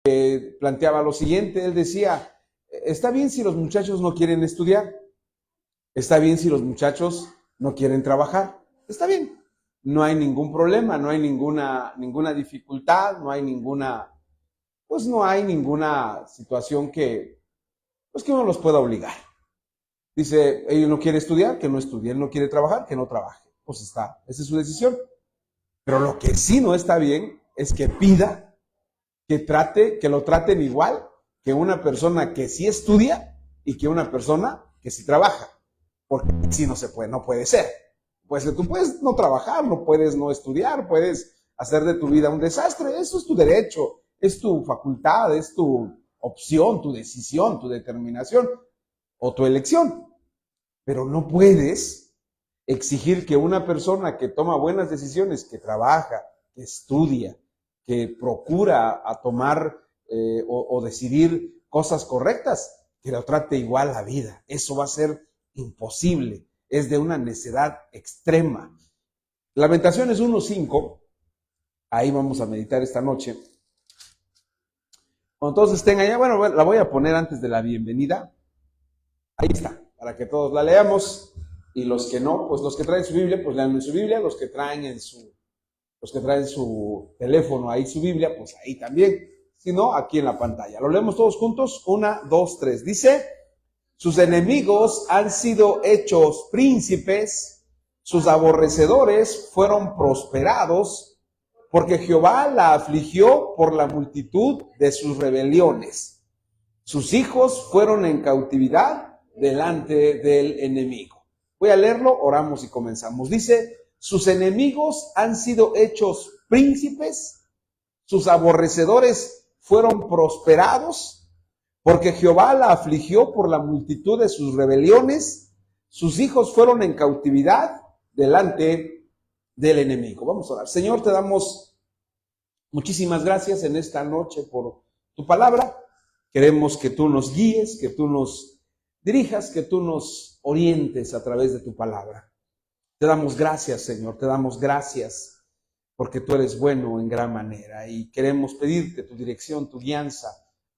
planteaba lo siguiente, él decía, está bien si los muchachos no quieren estudiar, está bien si los muchachos no quieren trabajar, está bien, no hay ningún problema, no hay ninguna dificultad, no hay ninguna situación que uno los pueda obligar. Dice, él no quiere estudiar, que no estudie, él no quiere trabajar, que no trabaje. Pues esa es su decisión. Pero lo que sí no está bien es que pida que lo traten igual que una persona que sí estudia y que una persona que sí trabaja. Porque sí no se puede, no puede ser. Pues tú puedes no trabajar, no puedes no estudiar, puedes hacer de tu vida un desastre. Eso es tu derecho, es tu facultad, es tu opción, tu decisión, tu determinación o tu elección. Pero no puedes exigir que una persona que toma buenas decisiones, que trabaja, que estudia, que procura a tomar o decidir cosas correctas, que lo trate igual la vida. Eso va a ser imposible. Es de una necedad extrema. Lamentaciones 1:5, ahí vamos a meditar esta noche. Cuando todos estén allá, bueno, la voy a poner antes de la bienvenida. Ahí está, para que todos la leamos. Y los que no, pues los que traen su Biblia, pues lean en su Biblia. Los que traen su teléfono ahí su Biblia, pues ahí también. Si no, aquí en la pantalla. Lo leemos todos juntos. 1, 2, 3. Dice, sus enemigos han sido hechos príncipes, sus aborrecedores fueron prosperados, porque Jehová la afligió por la multitud de sus rebeliones. Sus hijos fueron en cautividad delante del enemigo. Voy a leerlo, oramos y comenzamos. Dice, sus enemigos han sido hechos príncipes, sus aborrecedores fueron prosperados, porque Jehová la afligió por la multitud de sus rebeliones, sus hijos fueron en cautividad delante del enemigo. Vamos a orar. Señor, te damos muchísimas gracias en esta noche por tu palabra. Queremos que tú nos guíes, que tú nos dirijas, que tú nos orientes a través de tu palabra. Te damos gracias, Señor, te damos gracias porque tú eres bueno en gran manera y queremos pedirte tu dirección, tu guianza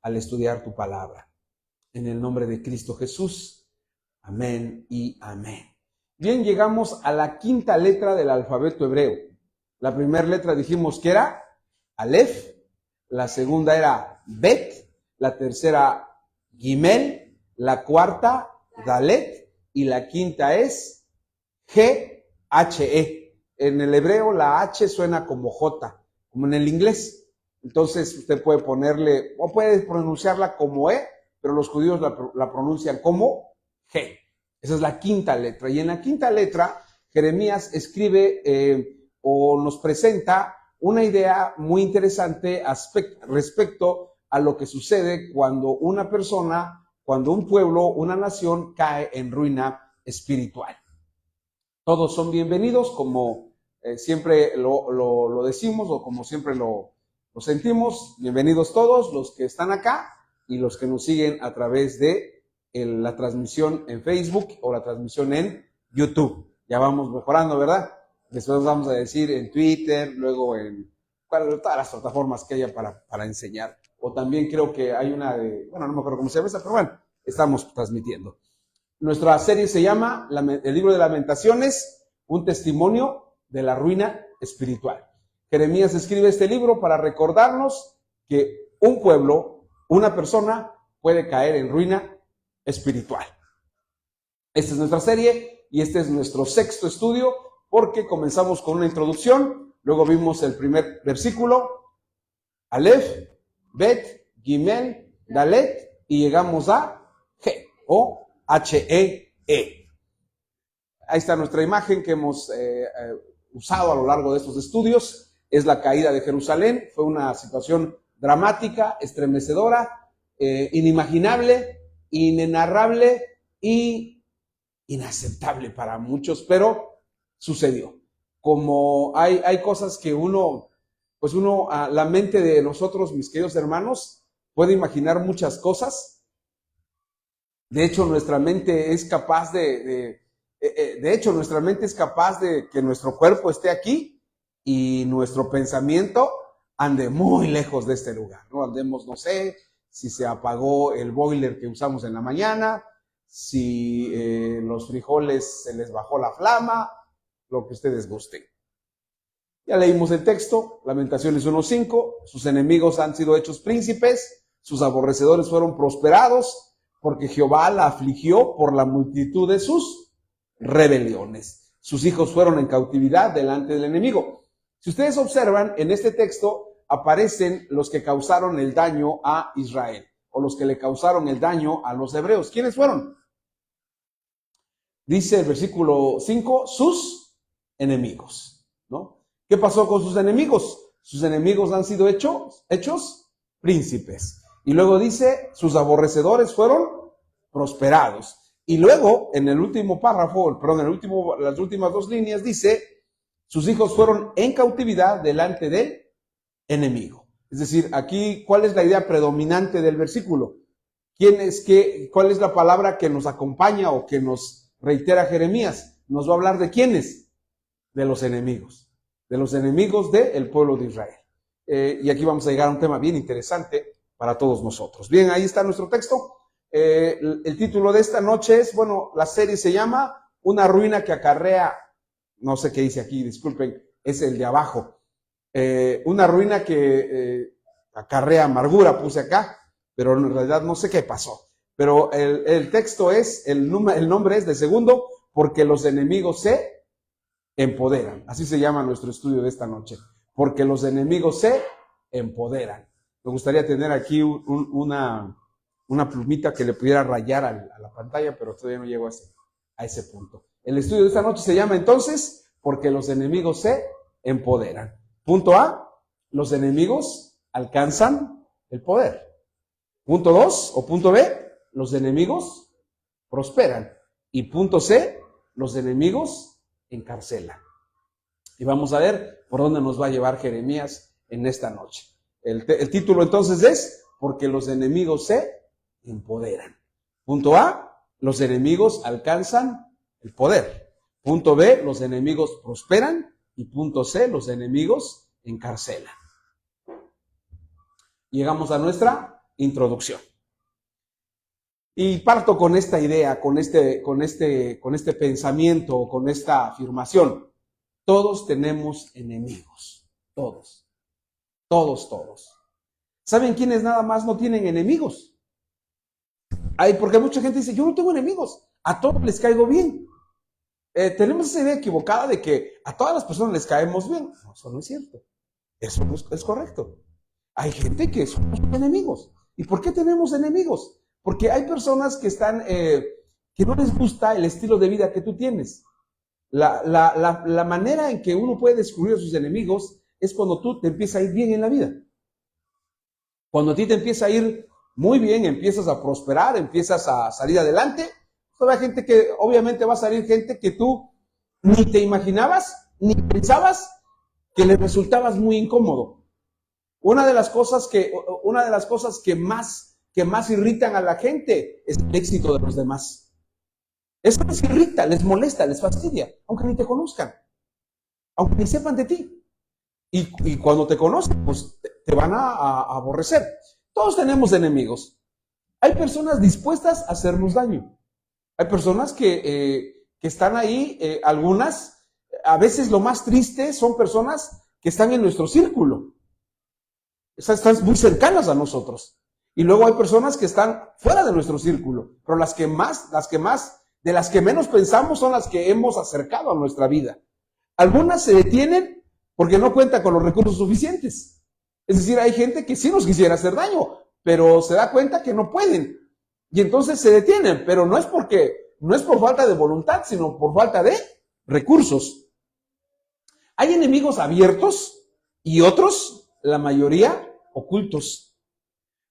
al estudiar tu palabra. En el nombre de Cristo Jesús, amén y amén. Bien, llegamos a la quinta letra del alfabeto hebreo. La primera letra dijimos que era Aleph, la segunda era Bet, la tercera Gimel, la cuarta Dalet y la quinta es G-H-E. En el hebreo la H suena como J, como en el inglés. Entonces usted puede ponerle, o puede pronunciarla como E, pero los judíos la pronuncian como G. Esa es la quinta letra. Y en la quinta letra, Jeremías escribe o nos presenta una idea muy interesante respecto a lo que sucede cuando una persona, cuando un pueblo, una nación cae en ruina espiritual. Todos son bienvenidos, como siempre lo decimos o como siempre lo sentimos. Bienvenidos todos los que están acá y los que nos siguen a través de la transmisión en Facebook o la transmisión en YouTube. Ya vamos mejorando, ¿verdad? Después vamos a decir en Twitter, luego en todas las plataformas que haya para enseñar. O también creo que hay una no me acuerdo cómo se llama esa, pero bueno, estamos transmitiendo. Nuestra serie se llama El libro de Lamentaciones, un testimonio de la ruina espiritual. Jeremías escribe este libro para recordarnos que un pueblo, una persona, puede caer en ruina espiritual. Esta es nuestra serie y este es nuestro sexto estudio, porque comenzamos con una introducción, luego vimos el primer versículo, Aleph, Bet, Gimel, Dalet, y llegamos a G, o H-E-E. Ahí está nuestra imagen que hemos usado a lo largo de estos estudios. Es la caída de Jerusalén. Fue una situación dramática, estremecedora, inimaginable, inenarrable y inaceptable para muchos, pero sucedió. Como hay cosas que la mente de nosotros, mis queridos hermanos, puede imaginar muchas cosas. De hecho, nuestra mente es capaz de que nuestro cuerpo esté aquí y nuestro pensamiento ande muy lejos de este lugar, ¿no? Andemos, no sé, si se apagó el boiler que usamos en la mañana, si los frijoles se les bajó la flama, lo que ustedes gusten. Ya leímos el texto, Lamentaciones 1:5, sus enemigos han sido hechos príncipes, sus aborrecedores fueron prosperados, porque Jehová la afligió por la multitud de sus rebeliones. Sus hijos fueron en cautividad delante del enemigo. Si ustedes observan, en este texto aparecen los que causaron el daño a Israel, o los que le causaron el daño a los hebreos. ¿Quiénes fueron? Dice el versículo 5, sus enemigos, ¿no? ¿Qué pasó con sus enemigos? Sus enemigos han sido hechos príncipes. Y luego dice, sus aborrecedores fueron prosperados. Y luego, en el último párrafo, perdón, las últimas dos líneas, dice, sus hijos fueron en cautividad delante del enemigo. Es decir, aquí, ¿cuál es la idea predominante del versículo? ¿Cuál es la palabra que nos acompaña o que nos reitera Jeremías? Nos va a hablar de quiénes, de los enemigos del pueblo de Israel. Y aquí vamos a llegar a un tema bien interesante para todos nosotros. Bien, ahí está nuestro texto. El título de esta noche es, bueno, la serie se llama Una ruina que acarrea, no sé qué dice aquí, disculpen, es el de abajo. Una ruina que acarrea amargura, puse acá, pero en realidad no sé qué pasó. Pero el texto es, el nombre es de segundo, porque los enemigos se empoderan. Así se llama nuestro estudio de esta noche. Porque los enemigos se empoderan. Me gustaría tener aquí una plumita que le pudiera rayar a la pantalla, pero todavía no llego a ese punto. El estudio de esta noche se llama entonces, porque los enemigos se empoderan. Punto A, los enemigos alcanzan el poder. Punto 2 o punto B, los enemigos prosperan. Y punto C, los enemigos encarcelan. Y vamos a ver por dónde nos va a llevar Jeremías en esta noche. El título entonces es, porque los enemigos se empoderan. Punto A, los enemigos alcanzan el poder. Punto B, los enemigos prosperan. Y punto C, los enemigos encarcelan. Llegamos a nuestra introducción. Y parto con esta idea, con este pensamiento, con esta afirmación. Todos tenemos enemigos. Todos. ¿Saben quiénes nada más no tienen enemigos? Porque mucha gente dice, yo no tengo enemigos. A todos les caigo bien. Tenemos esa idea equivocada de que a todas las personas les caemos bien. No, eso no es cierto. Eso no es correcto. Hay gente que somos enemigos. ¿Y por qué tenemos enemigos? Porque hay personas que que no les gusta el estilo de vida que tú tienes. La manera en que uno puede descubrir a sus enemigos es cuando tú te empieza a ir bien en la vida. Cuando a ti te empieza a ir muy bien, empiezas a prosperar, empiezas a salir adelante, hay gente que, obviamente va a salir gente que tú ni te imaginabas, ni pensabas que le resultabas muy incómodo. Una de las cosas que más irritan a la gente es el éxito de los demás. Eso les irrita, les molesta, les fastidia, aunque ni te conozcan, aunque ni sepan de ti. Y cuando te conocen, pues te van a aborrecer. Todos tenemos enemigos. Hay personas dispuestas a hacernos daño. Hay personas que están ahí, algunas, a veces lo más triste son personas que están en nuestro círculo. Están muy cercanas a nosotros. Y luego hay personas que están fuera de nuestro círculo, pero de las que menos pensamos son las que hemos acercado a nuestra vida. Algunas se detienen porque no cuentan con los recursos suficientes. Es decir, hay gente que sí nos quisiera hacer daño, pero se da cuenta que no pueden. Y entonces se detienen, pero no es por falta de voluntad, sino por falta de recursos. Hay enemigos abiertos y otros, la mayoría, ocultos.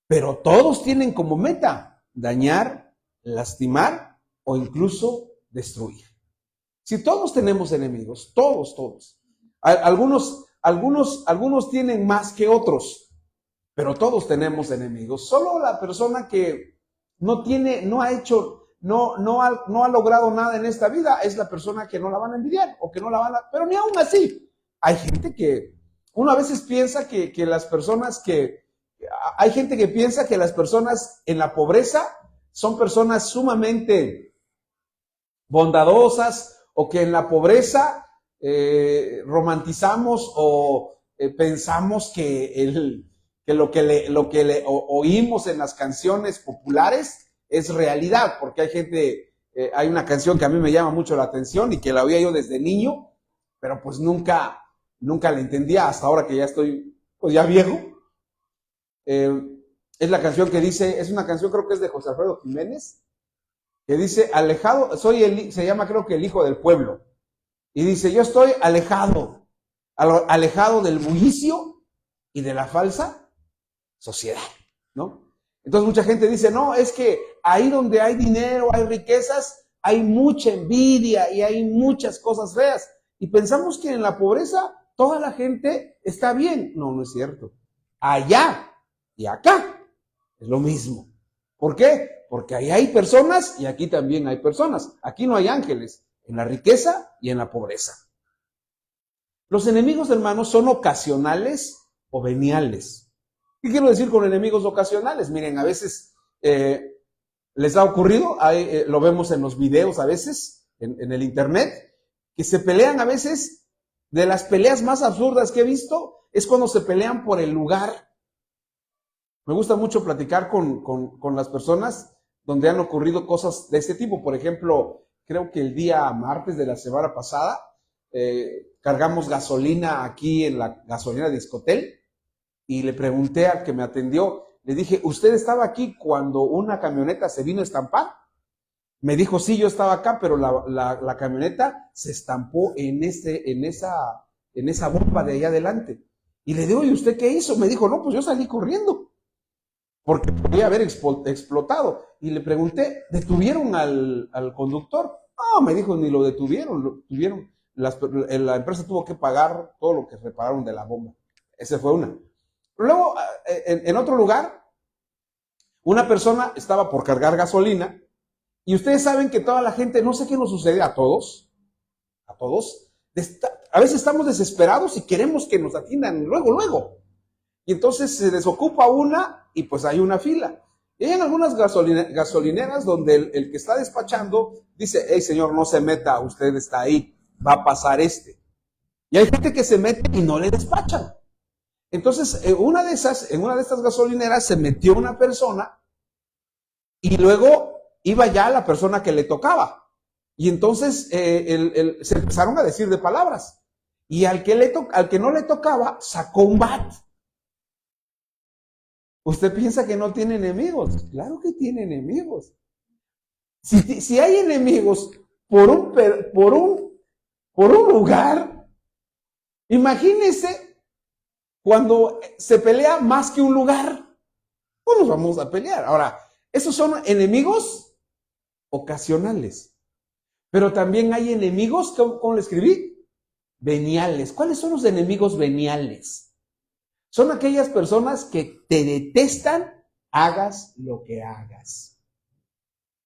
Pero todos tienen como meta dañar, lastimar o incluso destruir. Si todos tenemos enemigos, todos. Algunos tienen más que otros, pero todos tenemos enemigos. Solo la persona que no ha logrado nada en esta vida es la persona que no la van a envidiar o que no la van a... Pero ni aún así, hay gente que uno a veces piensa que las personas hay gente que piensa que las personas en la pobreza son personas sumamente bondadosas, o que en la pobreza romantizamos o pensamos que lo que le oímos en las canciones populares es realidad, porque hay gente, hay una canción que a mí me llama mucho la atención y que la oía yo desde niño, pero pues nunca la entendía hasta ahora que ya estoy, pues ya viejo. Es la canción que dice, es una canción, creo que es de José Alfredo Jiménez, que dice, alejado, se llama creo que el hijo del pueblo, y dice, yo estoy alejado del bullicio y de la falsa sociedad, ¿no? Entonces mucha gente dice, no, es que ahí donde hay dinero, hay riquezas, hay mucha envidia y hay muchas cosas feas, y pensamos que en la pobreza toda la gente está bien. No, no es cierto. Allá y acá es lo mismo. ¿Por qué? Porque ahí hay personas y aquí también hay personas. Aquí no hay ángeles, en la riqueza y en la pobreza. Los enemigos, hermanos, son ocasionales o veniales. ¿Qué quiero decir con enemigos ocasionales? Miren, a veces les ha ocurrido, lo vemos en los videos a veces, en el internet, que se pelean a veces. De las peleas más absurdas que he visto es cuando se pelean por el lugar. Me gusta mucho platicar con las personas donde han ocurrido cosas de este tipo. Por ejemplo, creo que el día martes de la semana pasada cargamos gasolina aquí en la gasolinera de Iscotel, y le pregunté al que me atendió, le dije, ¿usted estaba aquí cuando una camioneta se vino a estampar? Me dijo, sí, yo estaba acá, pero la camioneta se estampó en esa bomba de allá adelante. Y le digo, ¿y usted qué hizo? Me dijo, no, pues yo salí corriendo, porque podía haber explotado. Y le pregunté, ¿detuvieron al conductor? No, me dijo, ni lo detuvieron, la empresa tuvo que pagar todo lo que repararon de la bomba. Esa fue una. Luego, en otro lugar, una persona estaba por cargar gasolina, y ustedes saben que toda la gente, no sé qué nos sucede a todos, a veces estamos desesperados y queremos que nos atiendan luego. Y entonces se desocupa una y pues hay una fila. Y hay en algunas gasolineras donde el que está despachando dice, hey señor, no se meta, usted está ahí, va a pasar este. Y hay gente que se mete y no le despachan. Entonces, en una de estas gasolineras se metió una persona y luego iba ya la persona que le tocaba. Y entonces se empezaron a decir de palabras. Y al que no le tocaba, sacó un bat. ¿Usted piensa que no tiene enemigos? Claro que tiene enemigos. Si hay enemigos por un lugar, imagínese cuando se pelea más que un lugar. ¿Cómo nos vamos a pelear? Ahora, esos son enemigos ocasionales. Pero también hay enemigos, ¿cómo le escribí? Veniales. ¿Cuáles son los enemigos veniales? Son aquellas personas que te detestan, hagas lo que hagas.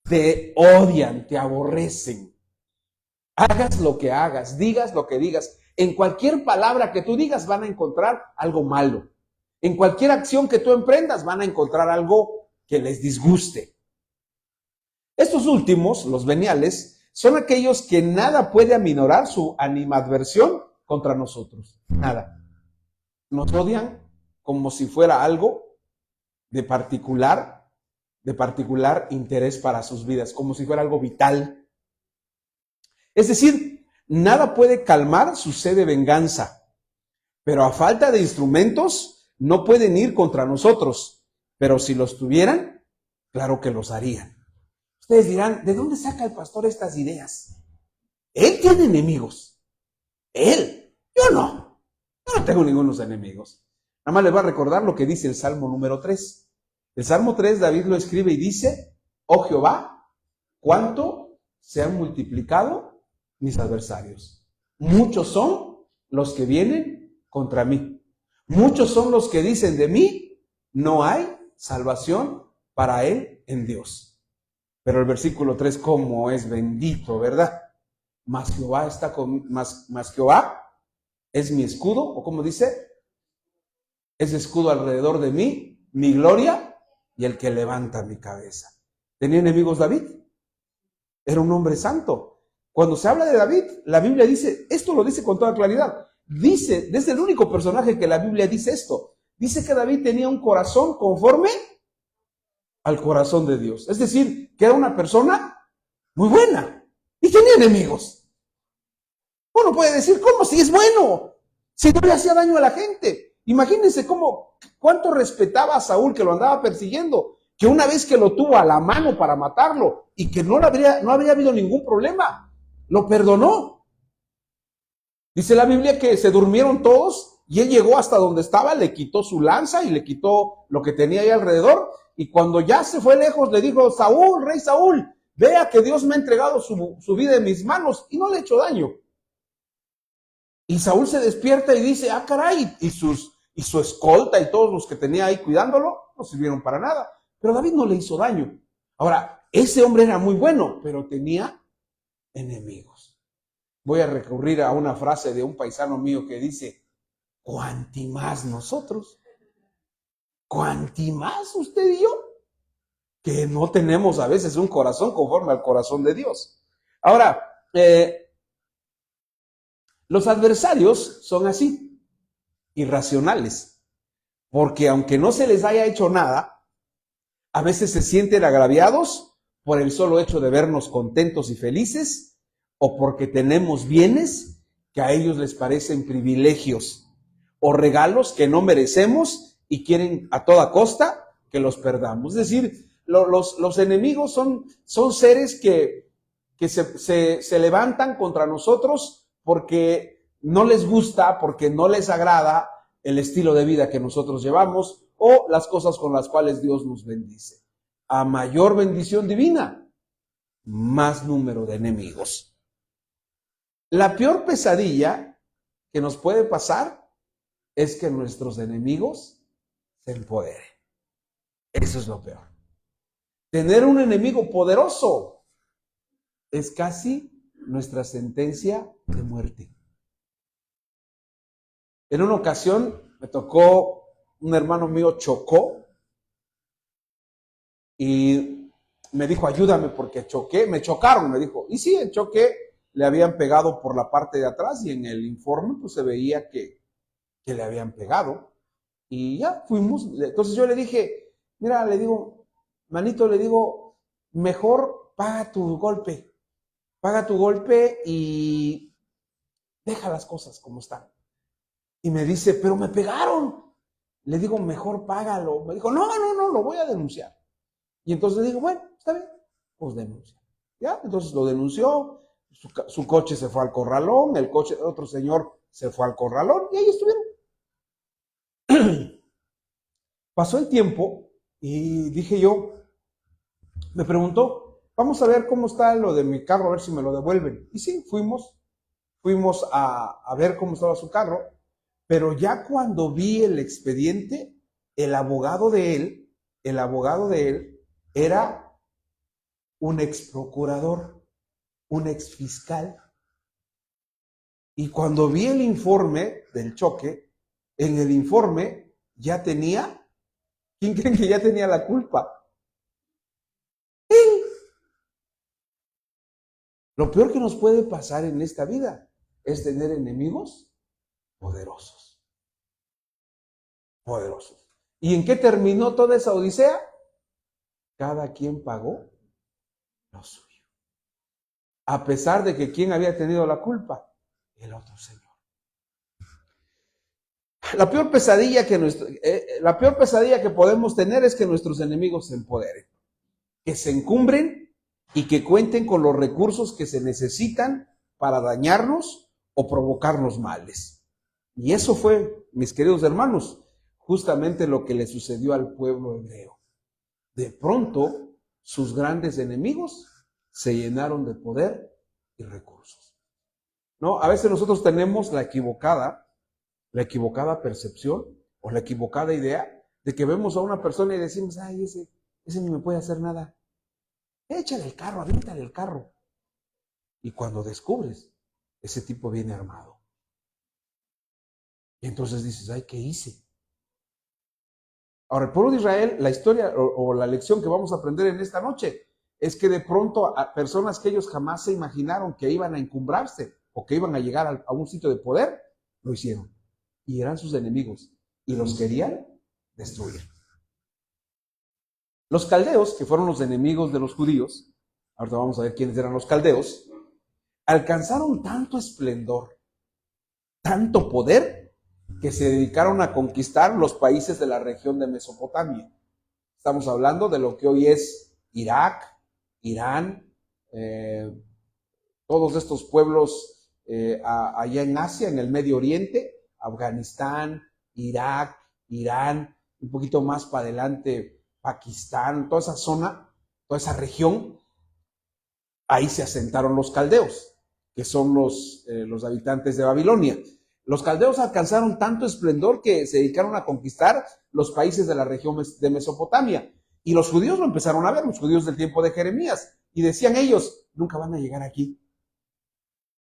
Te odian, te aborrecen. Hagas lo que hagas, digas lo que digas. En cualquier palabra que tú digas van a encontrar algo malo. En cualquier acción que tú emprendas van a encontrar algo que les disguste. Estos últimos, los veniales, son aquellos que nada puede aminorar su animadversión contra nosotros. Nada. Nos odian como si fuera algo de particular interés para sus vidas, como si fuera algo vital. Es decir, nada puede calmar su sed de venganza, pero a falta de instrumentos no pueden ir contra nosotros, pero si los tuvieran, claro que los harían. Ustedes dirán, ¿de dónde saca el pastor estas ideas? Él tiene enemigos. Él. Yo no. Yo no tengo ningunos enemigos. Nada más les voy a recordar lo que dice el Salmo número 3. El Salmo 3, David lo escribe y dice, oh Jehová, cuánto se han multiplicado mis adversarios. Muchos son los que vienen contra mí. Muchos son los que dicen de mí, no hay salvación para él en Dios. Pero el versículo 3, ¿cómo es bendito, verdad? Mas Jehová está con, mas Jehová es mi escudo, o como dice, Es escudo alrededor de mí, mi gloria y el que levanta mi cabeza. ¿Tenía enemigos David? Era un hombre santo. Cuando se habla de David, la Biblia dice, esto lo dice con toda claridad. Dice, es el único personaje que la Biblia dice esto. Dice que David tenía un corazón conforme al corazón de Dios. Es decir, que era una persona muy buena y tenía enemigos. Uno puede decir, ¿cómo si es bueno? Si no le hacía daño a la gente. Imagínense cuánto respetaba a Saúl, que lo andaba persiguiendo, que una vez que lo tuvo a la mano para matarlo y que no habría habido ningún problema, lo perdonó. Dice la Biblia que se durmieron todos y él llegó hasta donde estaba, le quitó su lanza y le quitó lo que tenía ahí alrededor, y cuando ya se fue lejos le dijo, Saúl, rey Saúl, vea que Dios me ha entregado su vida en mis manos, y no le ha hecho daño. Y Saúl se despierta y dice, ah, caray, y su escolta y todos los que tenía ahí cuidándolo no sirvieron para nada. Pero David no le hizo daño. Ahora, ese hombre era muy bueno, pero tenía enemigos. Voy a recurrir a una frase de un paisano mío que dice, cuanti más nosotros, cuanti más usted y yo, que no tenemos a veces un corazón conforme al corazón de Dios. Ahora, los adversarios son así, irracionales, porque aunque no se les haya hecho nada, a veces se sienten agraviados por el solo hecho de vernos contentos y felices, o porque tenemos bienes que a ellos les parecen privilegios, o regalos que no merecemos y quieren a toda costa que los perdamos. Es decir, los enemigos son seres que se levantan contra nosotros porque no les gusta, porque no les agrada el estilo de vida que nosotros llevamos o las cosas con las cuales Dios nos bendice. A mayor bendición divina, más número de enemigos. La peor pesadilla que nos puede pasar es que nuestros enemigos se empoderen. Eso es lo peor. Tener un enemigo poderoso es casi nuestra sentencia de muerte. En una ocasión me tocó, un hermano mío chocó y me dijo, ayúdame porque choqué, me chocaron, me dijo. Y sí, el choque le habían pegado por la parte de atrás y en el informe pues se veía que le habían pegado. Y ya fuimos, entonces yo le dije, mira, le digo, manito, le digo, mejor paga tu golpe y deja las cosas como están. Y me dice, pero me pegaron. Le digo, mejor págalo. Me dijo, no, lo voy a denunciar. Y entonces le digo, bueno, está bien, pues denuncia. Ya, entonces lo denunció, su coche se fue al corralón, el coche de otro señor se fue al corralón y ahí estuvieron. Pasó el tiempo y dije yo, me preguntó, vamos a ver cómo está lo de mi carro, a ver si me lo devuelven. Y sí, fuimos a ver cómo estaba su carro, pero ya cuando vi el expediente, el abogado de él era un ex procurador, un ex fiscal. Y cuando vi el informe del choque, en el informe ya tenía, ¿quién creen que ya tenía la culpa? Él. Lo peor que nos puede pasar en esta vida es tener enemigos poderosos. Poderosos. ¿Y en qué terminó toda esa odisea? Cada quien pagó lo suyo. A pesar de que ¿quién había tenido la culpa? El otro señor. La peor pesadilla que podemos tener es que nuestros enemigos se empoderen, que se encumbren y que cuenten con los recursos que se necesitan para dañarnos o provocarnos males. Y eso fue, mis queridos hermanos, justamente lo que le sucedió al pueblo hebreo. De pronto, sus grandes enemigos se llenaron de poder y recursos. ¿No? A veces nosotros tenemos la equivocada percepción o la equivocada idea de que vemos a una persona y decimos, ay, ese ni me puede hacer nada. Échale el carro, aviéntale el carro. Y cuando descubres, ese tipo viene armado. Y entonces dices, ay, ¿qué hice? Ahora, el pueblo de Israel, la historia o la lección que vamos a aprender en esta noche es que de pronto a personas que ellos jamás se imaginaron que iban a encumbrarse o que iban a llegar a un sitio de poder, lo hicieron. Y eran sus enemigos y los querían destruir. Los caldeos, que fueron los enemigos de los judíos, ahorita vamos a ver quiénes eran los caldeos, alcanzaron tanto esplendor, tanto poder, que se dedicaron a conquistar los países de la región de Mesopotamia. Estamos hablando de lo que hoy es Irak, Irán, todos estos pueblos allá en Asia, en el Medio Oriente, Afganistán, Irak, Irán, un poquito más para adelante, Pakistán, toda esa zona, toda esa región, ahí se asentaron los caldeos, que son los habitantes de Babilonia. Los caldeos alcanzaron tanto esplendor que se dedicaron a conquistar los países de la región de Mesopotamia. Y los judíos lo empezaron a ver, los judíos del tiempo de Jeremías, y decían ellos, nunca van a llegar aquí.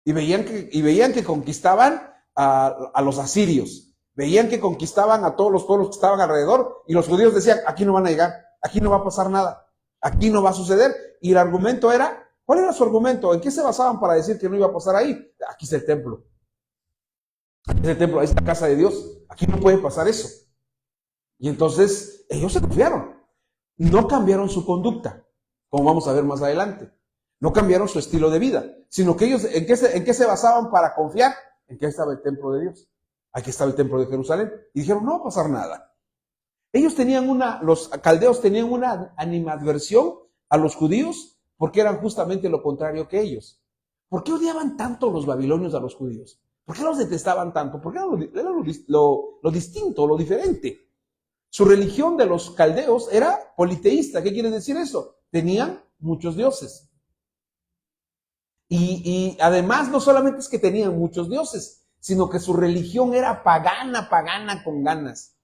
Y veían que conquistaban a los asirios, veían que conquistaban a todos los pueblos que estaban alrededor, y los judíos decían, aquí no van a llegar, aquí no va a pasar nada, aquí no va a suceder. Y el argumento era, ¿cuál era su argumento? ¿En qué se basaban para decir que no iba a pasar ahí? Aquí está el templo. Aquí está el templo, ahí está la casa de Dios, aquí no puede pasar eso. Y entonces ellos se confiaron, no cambiaron su conducta, como vamos a ver más adelante. No cambiaron su estilo de vida, sino que ellos, ¿en qué se basaban para confiar? En que ahí estaba el templo de Dios. Aquí estaba el templo de Jerusalén. Y dijeron, no va a pasar nada. Los caldeos tenían una animadversión a los judíos porque eran justamente lo contrario que ellos. ¿Por qué odiaban tanto los babilonios a los judíos? ¿Por qué los detestaban tanto? Porque era lo distinto, lo diferente. Su religión de los caldeos era politeísta. ¿Qué quiere decir eso? Tenían muchos dioses. Y además no solamente es que tenían muchos dioses, sino que su religión era pagana con ganas.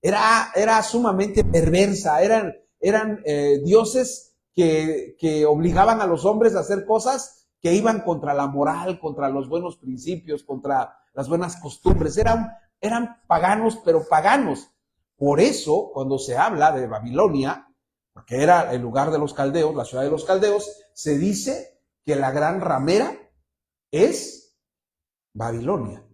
Era sumamente perversa, eran dioses que obligaban a los hombres a hacer cosas que iban contra la moral, contra los buenos principios, contra las buenas costumbres. Eran paganos, pero paganos. Por eso, cuando se habla de Babilonia, porque era el lugar de los caldeos, la ciudad de los caldeos, se dice que la gran ramera es Babilonia.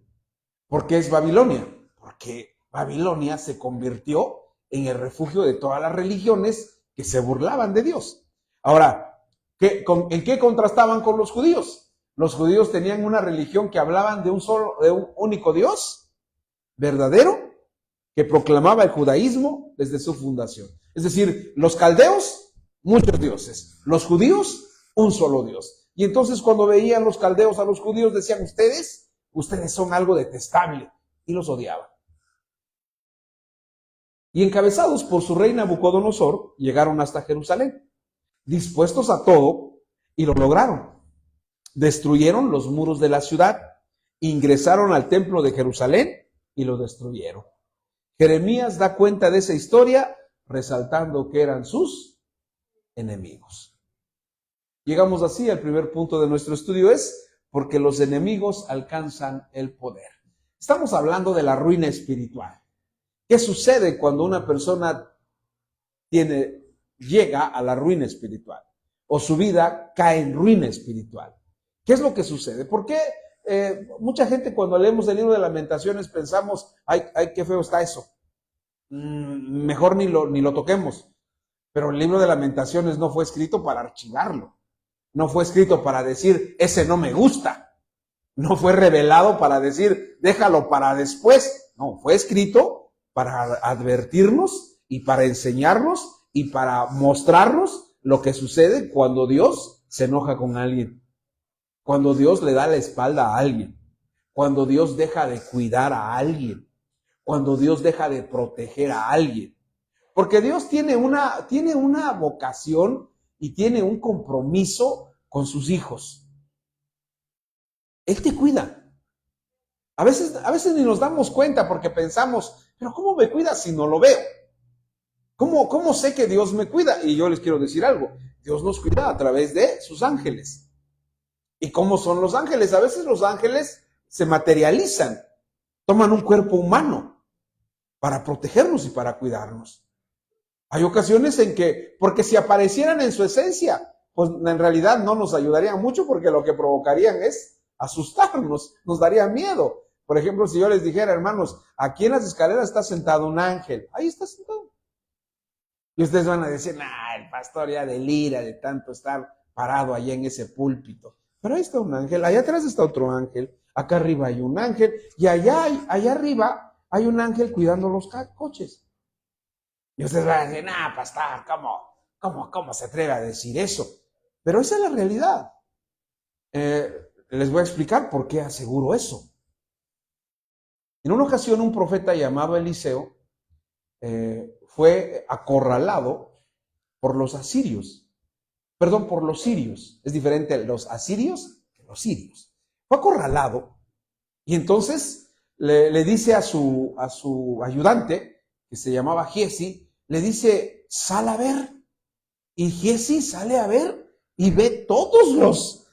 ¿Por qué es Babilonia? Porque Babilonia se convirtió en el refugio de todas las religiones que se burlaban de Dios. Ahora, ¿en qué contrastaban con los judíos? Los judíos tenían una religión que hablaban de un único Dios verdadero, que proclamaba el judaísmo desde su fundación. Es decir, los caldeos, muchos dioses. Los judíos, un solo Dios. Y entonces cuando veían los caldeos a los judíos decían, ustedes son algo detestable, y los odiaban. Y encabezados por su rey Nabucodonosor, llegaron hasta Jerusalén, dispuestos a todo, y lo lograron. Destruyeron los muros de la ciudad, ingresaron al templo de Jerusalén y lo destruyeron. Jeremías da cuenta de esa historia, resaltando que eran sus enemigos. Llegamos así al primer punto de nuestro estudio, es porque los enemigos alcanzan el poder. Estamos hablando de la ruina espiritual. ¿Qué sucede cuando una persona llega a la ruina espiritual? O su vida cae en ruina espiritual. ¿Qué es lo que sucede? ¿Por qué mucha gente cuando leemos el libro de Lamentaciones pensamos, ay, qué feo está eso? Mejor ni lo toquemos. Pero el libro de Lamentaciones no fue escrito para archivarlo. No fue escrito para decir, ese no me gusta. No fue revelado para decir, déjalo para después. No, fue escrito para advertirnos y para enseñarnos y para mostrarnos lo que sucede cuando Dios se enoja con alguien. Cuando Dios le da la espalda a alguien. Cuando Dios deja de cuidar a alguien. Cuando Dios deja de proteger a alguien. Porque Dios tiene una vocación y tiene un compromiso con sus hijos. Él te cuida. A veces ni nos damos cuenta porque pensamos, pero ¿cómo me cuida si no lo veo? ¿Cómo sé que Dios me cuida? Y yo les quiero decir algo, Dios nos cuida a través de sus ángeles. ¿Y cómo son los ángeles? A veces los ángeles se materializan, toman un cuerpo humano para protegernos y para cuidarnos. Hay ocasiones en que, porque si aparecieran en su esencia, pues en realidad no nos ayudarían mucho porque lo que provocarían es asustarnos, nos daría miedo. Por ejemplo, si yo les dijera, hermanos, aquí en las escaleras está sentado un ángel, ahí está sentado. Y ustedes van a decir, el pastor ya delira de tanto estar parado allá en ese púlpito. Pero ahí está un ángel, allá atrás está otro ángel, acá arriba hay un ángel, y allá arriba hay un ángel cuidando los coches. Y ustedes van a decir, pastor, ¿cómo se atreve a decir eso? Pero esa es la realidad. Les voy a explicar por qué aseguro eso. En una ocasión, un profeta llamado Eliseo fue acorralado por los asirios. Perdón, por los sirios. Es diferente los asirios que los sirios. Fue acorralado y entonces le dice a su ayudante, que se llamaba Giesi, le dice, sal a ver. Y Giesi sale a ver y ve todos los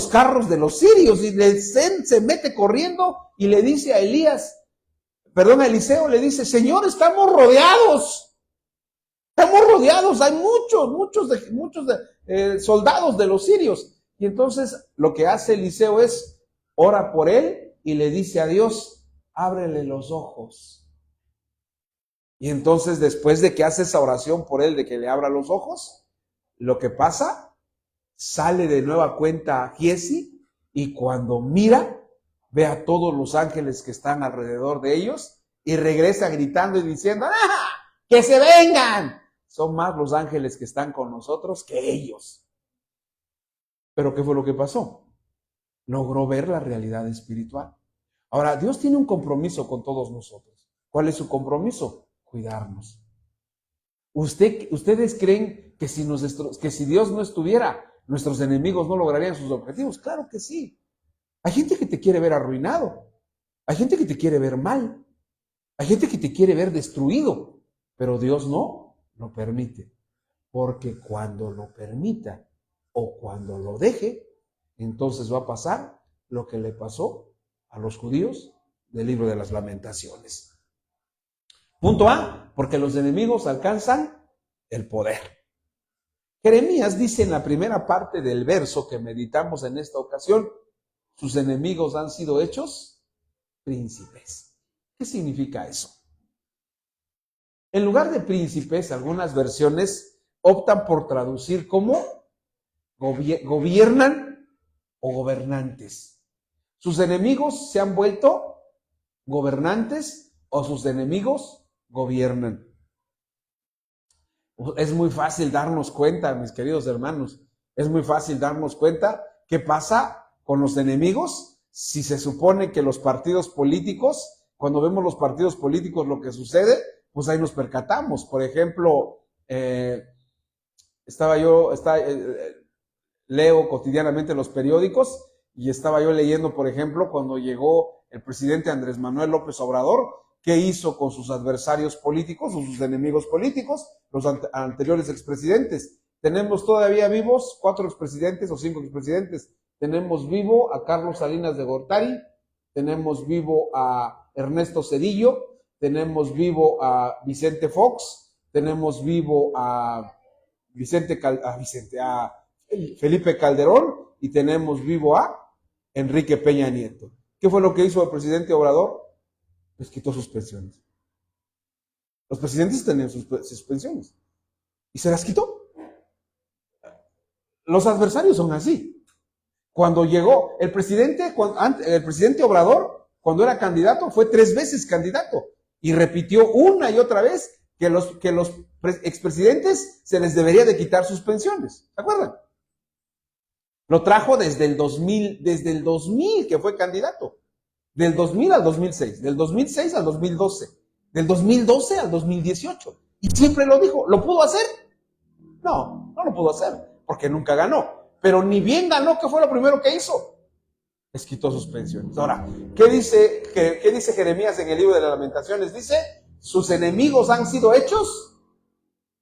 carros de los sirios y se mete corriendo y le dice a Eliseo le dice, Señor, estamos rodeados, hay muchos soldados de los sirios. Y entonces lo que hace Eliseo es, ora por él y le dice a Dios, ábrele los ojos. Y entonces después de que hace esa oración por él, de que le abra los ojos, lo que pasa, sale de nueva cuenta a Giesi y cuando mira, ve a todos los ángeles que están alrededor de ellos y regresa gritando y diciendo, ¡que se vengan! Son más los ángeles que están con nosotros que ellos. Pero ¿qué fue lo que pasó? Logró ver la realidad espiritual. Ahora, Dios tiene un compromiso con todos nosotros. ¿Cuál es su compromiso? Cuidarnos. ¿Ustedes creen que si Dios no estuviera, nuestros enemigos no lograrían sus objetivos? Claro que sí. Hay gente que te quiere ver arruinado. Hay gente que te quiere ver mal. Hay gente que te quiere ver destruido. Pero Dios no lo permite. Porque cuando lo permita o cuando lo deje, entonces va a pasar lo que le pasó a los judíos del libro de las Lamentaciones. Punto A, porque los enemigos alcanzan el poder. Jeremías dice en la primera parte del verso que meditamos en esta ocasión, sus enemigos han sido hechos príncipes. ¿Qué significa eso? En lugar de príncipes, algunas versiones optan por traducir como gobiernan o gobernantes. Sus enemigos se han vuelto gobernantes o sus enemigos gobiernan. Es muy fácil darnos cuenta, mis queridos hermanos, es muy fácil darnos cuenta qué pasa con los enemigos si se supone que los partidos políticos, cuando vemos los partidos políticos lo que sucede, pues ahí nos percatamos. Por ejemplo, leo cotidianamente los periódicos y estaba yo leyendo, por ejemplo, cuando llegó el presidente Andrés Manuel López Obrador, ¿qué hizo con sus adversarios políticos o sus enemigos políticos? Los anteriores expresidentes. Tenemos todavía vivos 4 expresidentes o 5 expresidentes. Tenemos vivo a Carlos Salinas de Gortari, tenemos vivo a Ernesto Zedillo, tenemos vivo a Vicente Fox, tenemos vivo a Felipe Calderón y tenemos vivo a Enrique Peña Nieto. ¿Qué fue lo que hizo el presidente Obrador? Les quitó sus pensiones. Los presidentes tenían sus pensiones y se las quitó. Los adversarios son así. Cuando llegó el presidente Obrador, cuando era candidato, fue 3 veces candidato y repitió una y otra vez que los expresidentes se les debería de quitar sus pensiones. ¿Se acuerdan? Lo trajo desde el 2000 que fue candidato. Del 2000 al 2006, del 2006 al 2012, del 2012 al 2018. Y siempre lo dijo. ¿Lo pudo hacer? No lo pudo hacer, porque nunca ganó. Pero ni bien ganó, ¿qué fue lo primero que hizo? Les quitó sus pensiones. Ahora, ¿qué dice Jeremías en el libro de las Lamentaciones? Dice, sus enemigos han sido hechos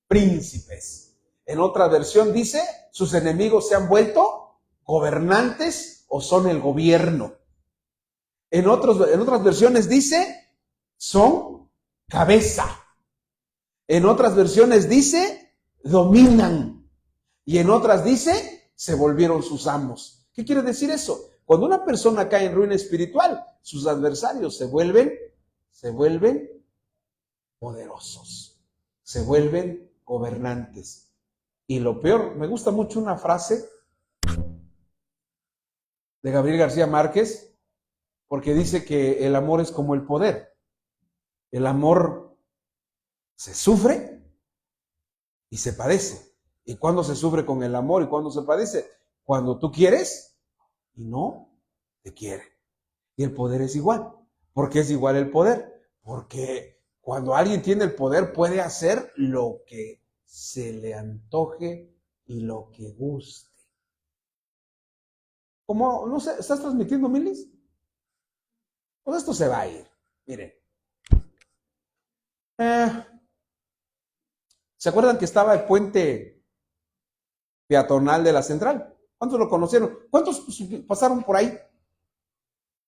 príncipes. En otra versión dice, sus enemigos se han vuelto gobernantes o son el gobierno. En otras versiones dice, son cabeza. En otras versiones dice, dominan. Y en otras dice, se volvieron sus amos. ¿Qué quiere decir eso? Cuando una persona cae en ruina espiritual, sus adversarios se vuelven poderosos, se vuelven gobernantes. Y lo peor, me gusta mucho una frase de Gabriel García Márquez, porque dice que el amor es como el poder. El amor se sufre y se padece. ¿Y cuándo se sufre con el amor y cuándo se padece? Cuando tú quieres y no te quiere. Y el poder es igual. ¿Por qué es igual el poder? Porque cuando alguien tiene el poder puede hacer lo que se le antoje y lo que guste. ¿Cómo? No sé, ¿estás transmitiendo, Milis? Pues esto se va a ir. Miren. ¿Se acuerdan que estaba el puente peatonal de la Central? ¿Cuántos lo conocieron? ¿Cuántos pasaron por ahí?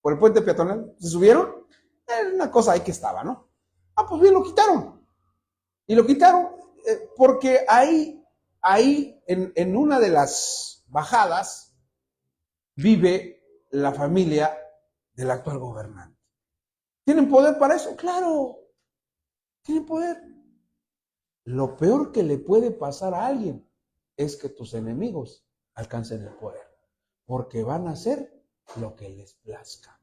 ¿Por el puente peatonal? ¿Se subieron? Era una cosa ahí que estaba, ¿no? Ah, pues bien, lo quitaron. Y lo quitaron porque ahí en una de las bajadas vive la familia del actual gobernante. ¿Tienen poder para eso? Claro, tienen poder. Lo peor que le puede pasar a alguien es que tus enemigos alcancen el poder, porque van a hacer lo que les plazca.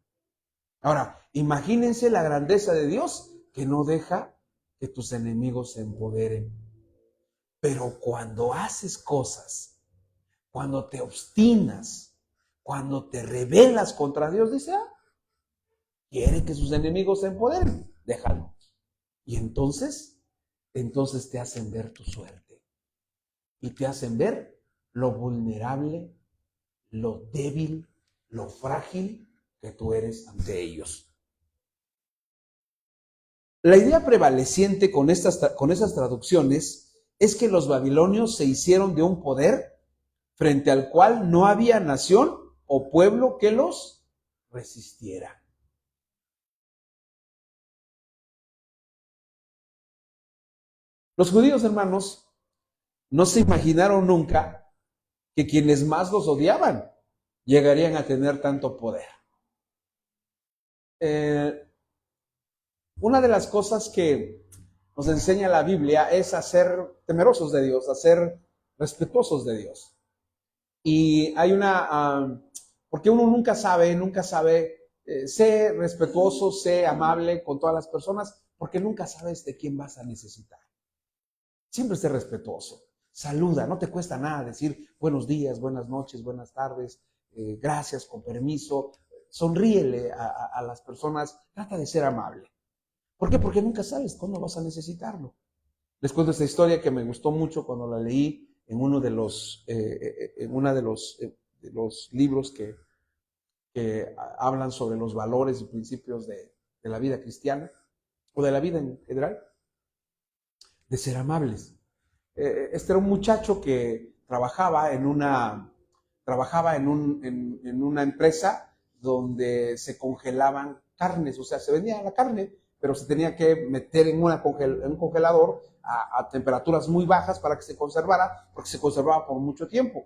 Ahora, imagínense la grandeza de Dios que no deja que tus enemigos se empoderen. Pero cuando haces cosas, cuando te obstinas, cuando te rebelas contra Dios, dice, quiere que sus enemigos se empoderen, déjalo. Y entonces te hacen ver tu suerte. Y te hacen ver lo vulnerable, lo débil, lo frágil que tú eres ante ellos. La idea prevaleciente con esas traducciones es que los babilonios se hicieron de un poder frente al cual no había nación o pueblo que los resistiera. Los judíos, hermanos, no se imaginaron nunca que quienes más los odiaban llegarían a tener tanto poder. Una de las cosas que nos enseña la Biblia es a ser temerosos de Dios, a ser respetuosos de Dios. Y hay porque uno nunca sabe, sé respetuoso, sé amable con todas las personas, porque nunca sabes de quién vas a necesitar. Siempre sé respetuoso. Saluda, no te cuesta nada decir buenos días, buenas noches, buenas tardes, gracias, con permiso. Sonríele a las personas, trata de ser amable. ¿Por qué? Porque nunca sabes cuándo vas a necesitarlo. Les cuento esta historia que me gustó mucho cuando la leí en uno de los libros que hablan sobre los valores y principios de la vida cristiana o de la vida en general, de ser amables. Este era un muchacho que trabajaba en una empresa donde se congelaban carnes, o sea, se vendía la carne, pero se tenía que meter en un congelador a temperaturas muy bajas para que se conservara, porque se conservaba por mucho tiempo.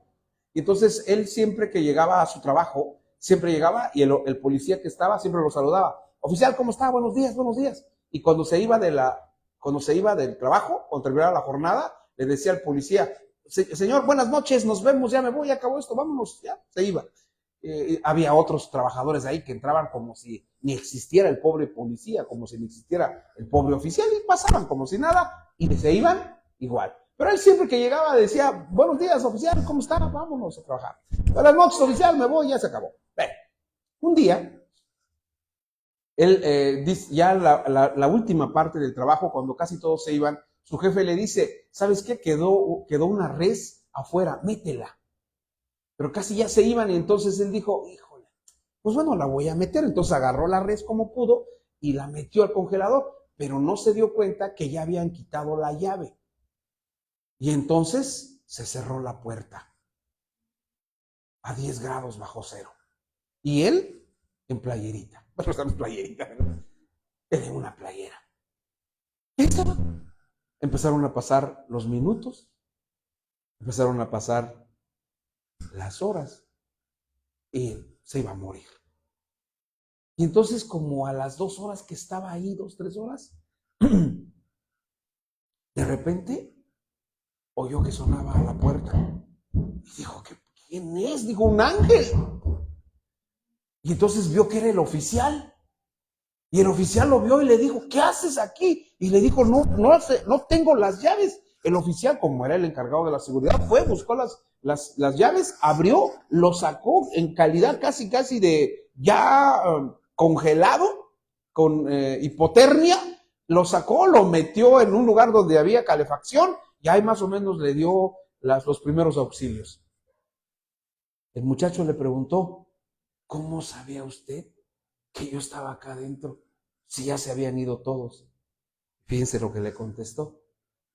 Y entonces él siempre que llegaba a su trabajo, siempre llegaba y el policía que estaba siempre lo saludaba. Oficial, ¿cómo está? Buenos días, buenos días. Y cuando se iba del trabajo, cuando terminaba la jornada, le decía al policía, señor, buenas noches, nos vemos, ya me voy, ya acabó esto, vámonos, ya, se iba. Había otros trabajadores ahí que entraban como si ni existiera el pobre policía, como si ni existiera el pobre oficial, y pasaban como si nada, y se iban igual. Pero él siempre que llegaba decía, buenos días, oficial, ¿cómo está? Vámonos a trabajar. Buenas noches, oficial, me voy, ya se acabó. Un día, él ya la última parte del trabajo, cuando casi todos se iban, su jefe le dice, ¿sabes qué? Quedó una res afuera, métela. Pero casi ya se iban y entonces él dijo, híjole, pues bueno, la voy a meter. Entonces agarró la res como pudo y la metió al congelador, pero no se dio cuenta que ya habían quitado la llave. Y entonces se cerró la puerta a 10 grados bajo cero. Y él en playerita. Bueno, estamos playerita, ¿no? Él en una playera. ¿Qué estaba? Empezaron a pasar los minutos, empezaron a pasar las horas y se iba a morir. Y entonces, como a las 2 horas que estaba ahí, 2, 3 horas, de repente oyó que sonaba a la puerta. Y dijo, ¿quién es? Dijo, un ángel. Y entonces vio que era el oficial. Y el oficial lo vio y le dijo, ¿qué haces aquí? Y le dijo, no tengo las llaves. El oficial, como era el encargado de la seguridad, fue, buscó las llaves, abrió, lo sacó en calidad casi de ya congelado, con hipotermia, lo sacó, lo metió en un lugar donde había calefacción y ahí más o menos le dio los primeros auxilios. El muchacho le preguntó, ¿cómo sabía usted que yo estaba acá adentro si ya se habían ido todos? Fíjense lo que le contestó.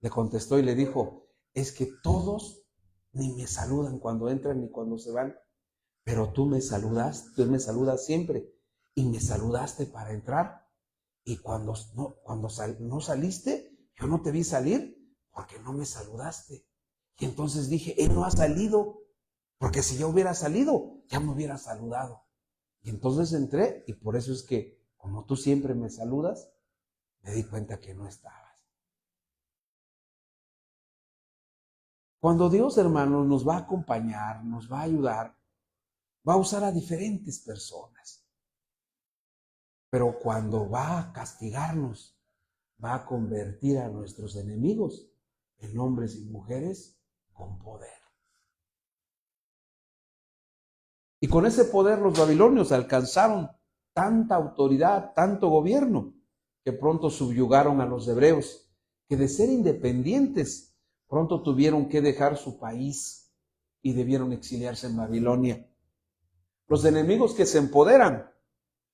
Le contestó y le dijo, es que todos ni me saludan cuando entran ni cuando se van, pero tú me saludas siempre y me saludaste para entrar y cuando no saliste, yo no te vi salir porque no me saludaste. Y entonces dije, él no ha salido, porque si yo hubiera salido, ya me hubiera saludado. Y entonces entré y por eso es que, como tú siempre me saludas, me di cuenta que no estabas. Cuando Dios, hermanos, nos va a acompañar, nos va a ayudar, va a usar a diferentes personas. Pero cuando va a castigarnos, va a convertir a nuestros enemigos en hombres y mujeres con poder. Y con ese poder los babilonios alcanzaron tanta autoridad, tanto gobierno, que pronto subyugaron a los hebreos, que de ser independientes, pronto tuvieron que dejar su país y debieron exiliarse en Babilonia. Los enemigos que se empoderan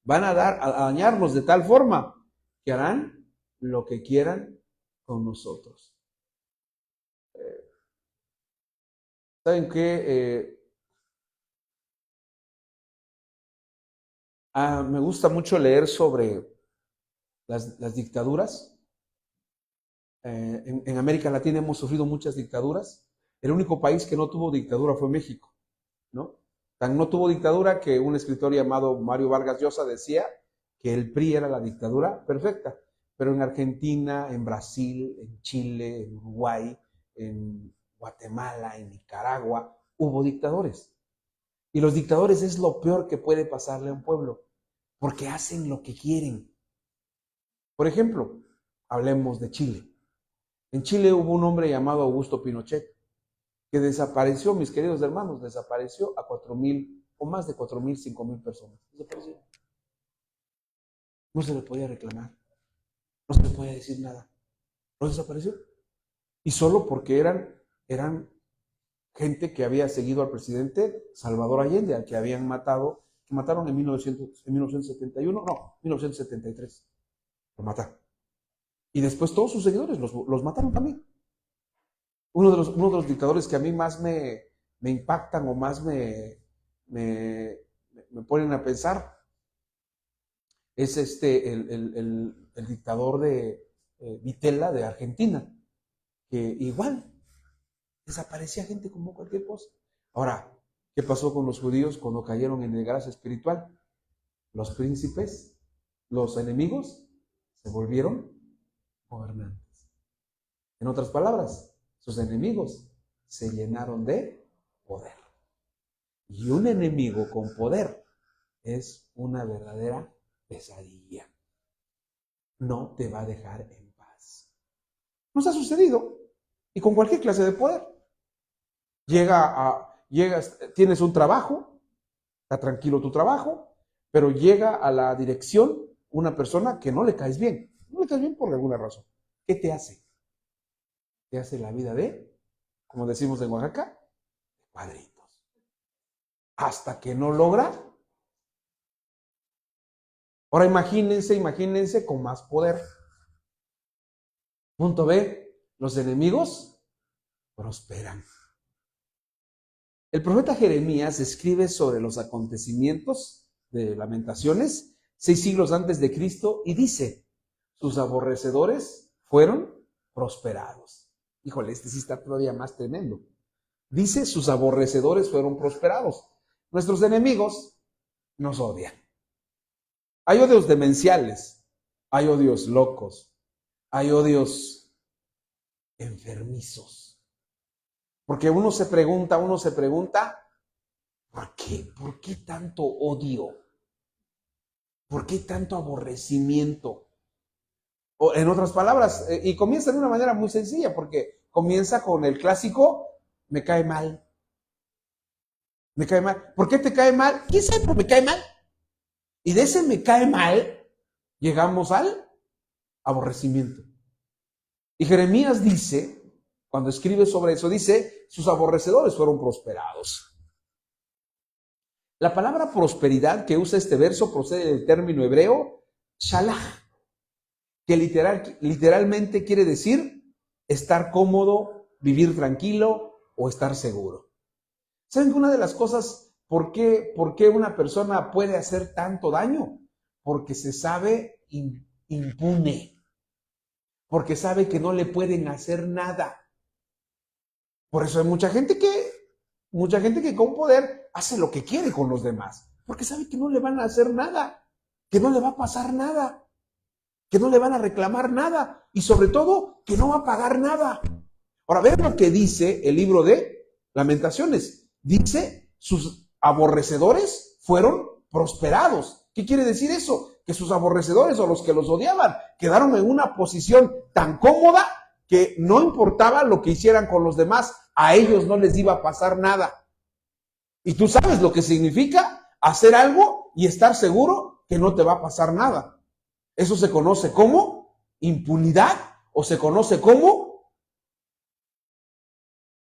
van a dañarnos de tal forma que harán lo que quieran con nosotros. ¿Saben qué? Me gusta mucho leer sobre las dictaduras. En América Latina hemos sufrido muchas dictaduras. El único país que no tuvo dictadura fue México, ¿no? Tan no tuvo dictadura que un escritor llamado Mario Vargas Llosa decía que el PRI era la dictadura perfecta. Pero en Argentina, en Brasil, en Chile, en Uruguay, en Guatemala, en Nicaragua, hubo dictadores. Y los dictadores es lo peor que puede pasarle a un pueblo, porque hacen lo que quieren. Por ejemplo, hablemos de Chile. En Chile hubo un hombre llamado Augusto Pinochet, que desapareció, mis queridos hermanos, desapareció a 4,000 o más de 4,000, 5,000 personas. Desapareció. No se le podía reclamar, no se le podía decir nada. No desapareció. Y solo porque eran gente que había seguido al presidente Salvador Allende, al que habían matado, que mataron en 1971, no, 1973. Lo mataron. Y después todos sus seguidores los mataron también. Uno de los dictadores que a mí más me impactan o más me ponen a pensar es el dictador de Videla de Argentina, que igual desaparecía gente como cualquier cosa. Ahora, ¿qué pasó con los judíos cuando cayeron en desgracia espiritual? Los príncipes, los enemigos, se volvieron gobernantes. En otras palabras, sus enemigos se llenaron de poder. Y un enemigo con poder es una verdadera pesadilla. No te va a dejar en paz. Nos ha sucedido. Y con cualquier clase de poder. Tienes un trabajo, está tranquilo tu trabajo, pero llega a la dirección una persona que no le caes bien. No le caes bien por alguna razón. ¿Qué te hace? Te hace la vida de, como decimos en Oaxaca, cuadritos. Hasta que no logra. Ahora imagínense con más poder. Punto B, los enemigos prosperan. El profeta Jeremías escribe sobre los acontecimientos de Lamentaciones 6 siglos antes de Cristo y dice, sus aborrecedores fueron prosperados. Híjole, este sí está todavía más tremendo. Dice, sus aborrecedores fueron prosperados. Nuestros enemigos nos odian. Hay odios demenciales, hay odios locos, hay odios enfermizos. Porque uno se pregunta, ¿por qué? ¿Por qué tanto odio? ¿Por qué tanto aborrecimiento? O en otras palabras, y comienza de una manera muy sencilla, porque comienza con el clásico, me cae mal. Me cae mal. ¿Por qué te cae mal? ¿Quién sabe? Pero me cae mal. Y de ese me cae mal, llegamos al aborrecimiento. Y Jeremías dice, cuando escribe sobre eso, dice, sus aborrecedores fueron prosperados. La palabra prosperidad que usa este verso procede del término hebreo shalach, que literalmente quiere decir estar cómodo, vivir tranquilo o estar seguro. ¿Saben que una de las cosas por qué una persona puede hacer tanto daño? Porque se sabe impune, porque sabe que no le pueden hacer nada. Por eso hay mucha gente que con poder hace lo que quiere con los demás, porque sabe que no le van a hacer nada, que no le va a pasar nada, que no le van a reclamar nada y sobre todo que no va a pagar nada. Ahora, vean lo que dice el libro de Lamentaciones. Dice, sus aborrecedores fueron prosperados. ¿Qué quiere decir eso? Que sus aborrecedores o los que los odiaban quedaron en una posición tan cómoda que no importaba lo que hicieran con los demás, a ellos no les iba a pasar nada. Y tú sabes lo que significa hacer algo y estar seguro que no te va a pasar nada. Eso se conoce como impunidad o se conoce como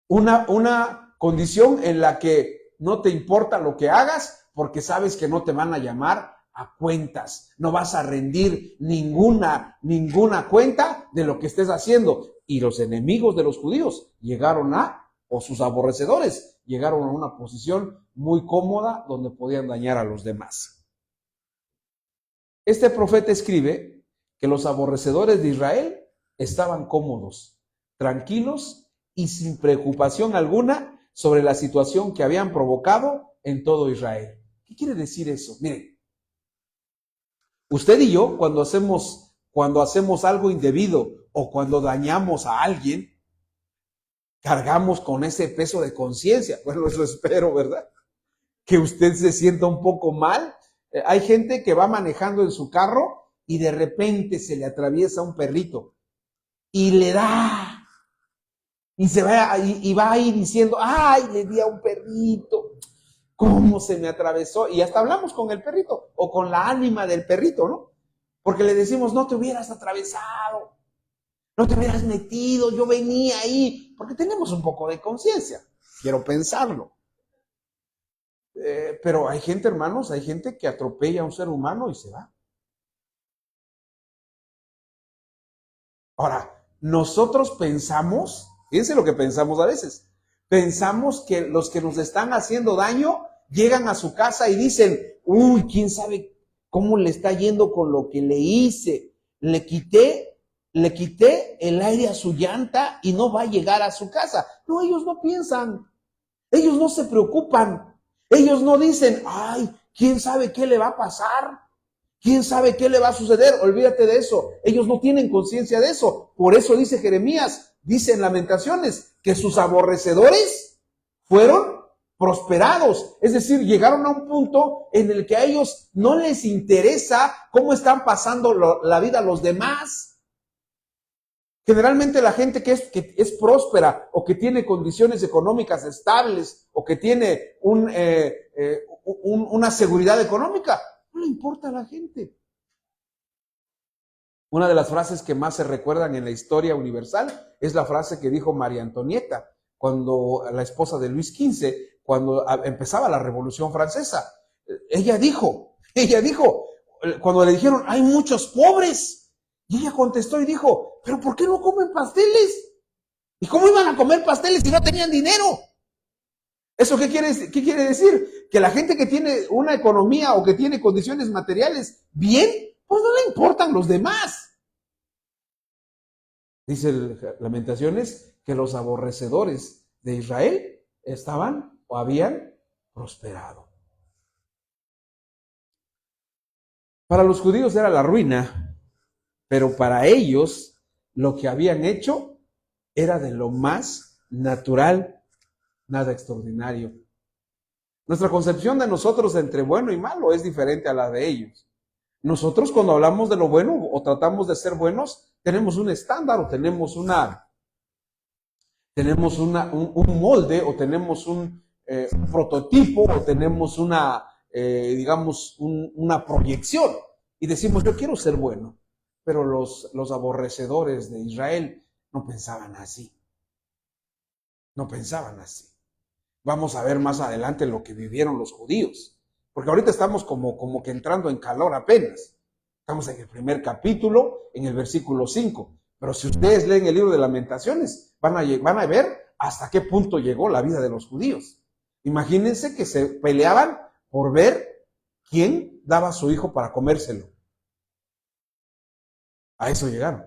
una condición en la que no te importa lo que hagas porque sabes que no te van a llamar a cuentas. No vas a rendir ninguna cuenta de lo que estés haciendo. Y los enemigos de los judíos o sus aborrecedores, llegaron a una posición muy cómoda donde podían dañar a los demás. Este profeta escribe que los aborrecedores de Israel estaban cómodos, tranquilos y sin preocupación alguna sobre la situación que habían provocado en todo Israel. ¿Qué quiere decir eso? Miren, usted y yo cuando hacemos algo indebido o cuando dañamos a alguien, cargamos con ese peso de conciencia. Bueno, eso espero, ¿verdad? Que usted se sienta un poco mal. Hay gente que va manejando en su carro y de repente se le atraviesa un perrito y le da y va ahí diciendo, ay, le di a un perrito, cómo se me atravesó, y hasta hablamos con el perrito o con la ánima del perrito, ¿no? Porque le decimos, no te hubieras atravesado, no te hubieras metido, yo venía ahí, porque tenemos un poco de conciencia, quiero pensarlo. Pero hay gente, hermanos, hay gente que atropella a un ser humano y se va. Ahora, nosotros pensamos, fíjense lo que pensamos a veces, pensamos que los que nos están haciendo daño llegan a su casa y dicen, uy, quién sabe cómo le está yendo con lo que le hice, le quité el aire a su llanta y no va a llegar a su casa. No, ellos no piensan, ellos no se preocupan. Ellos no dicen, ay, ¿quién sabe qué le va a pasar? ¿Quién sabe qué le va a suceder? Olvídate de eso. Ellos no tienen conciencia de eso. Por eso dice Jeremías, dice en Lamentaciones, que sus aborrecedores fueron prosperados. Es decir, llegaron a un punto en el que a ellos no les interesa cómo están pasando la vida los demás. Generalmente la gente que es próspera o que tiene condiciones económicas estables o que tiene una seguridad económica, no le importa a la gente. Una de las frases que más se recuerdan en la historia universal es la frase que dijo María Antonieta, cuando la esposa de Luis XV, cuando empezaba la Revolución Francesa. Ella dijo, cuando le dijeron, hay muchos pobres. Y ella contestó y dijo, ¿pero por qué no comen pasteles? ¿Y cómo iban a comer pasteles si no tenían dinero? ¿Eso qué quiere decir? Que la gente que tiene una economía o que tiene condiciones materiales bien, pues no le importan los demás. Dice Lamentaciones que los aborrecedores de Israel estaban o habían prosperado. Para los judíos era la ruina, pero para ellos lo que habían hecho era de lo más natural, nada extraordinario. Nuestra concepción de nosotros entre bueno y malo es diferente a la de ellos. Nosotros cuando hablamos de lo bueno o tratamos de ser buenos, tenemos un estándar o tenemos un molde o tenemos un prototipo o tenemos una proyección y decimos yo quiero ser bueno, pero los aborrecedores de Israel no pensaban así, no pensaban así. Vamos a ver más adelante lo que vivieron los judíos, porque ahorita estamos como que entrando en calor apenas. Estamos en el primer capítulo, en el versículo 5. Pero si ustedes leen el libro de Lamentaciones, van a ver hasta qué punto llegó la vida de los judíos. Imagínense que se peleaban por ver quién daba a su hijo para comérselo. A eso llegaron.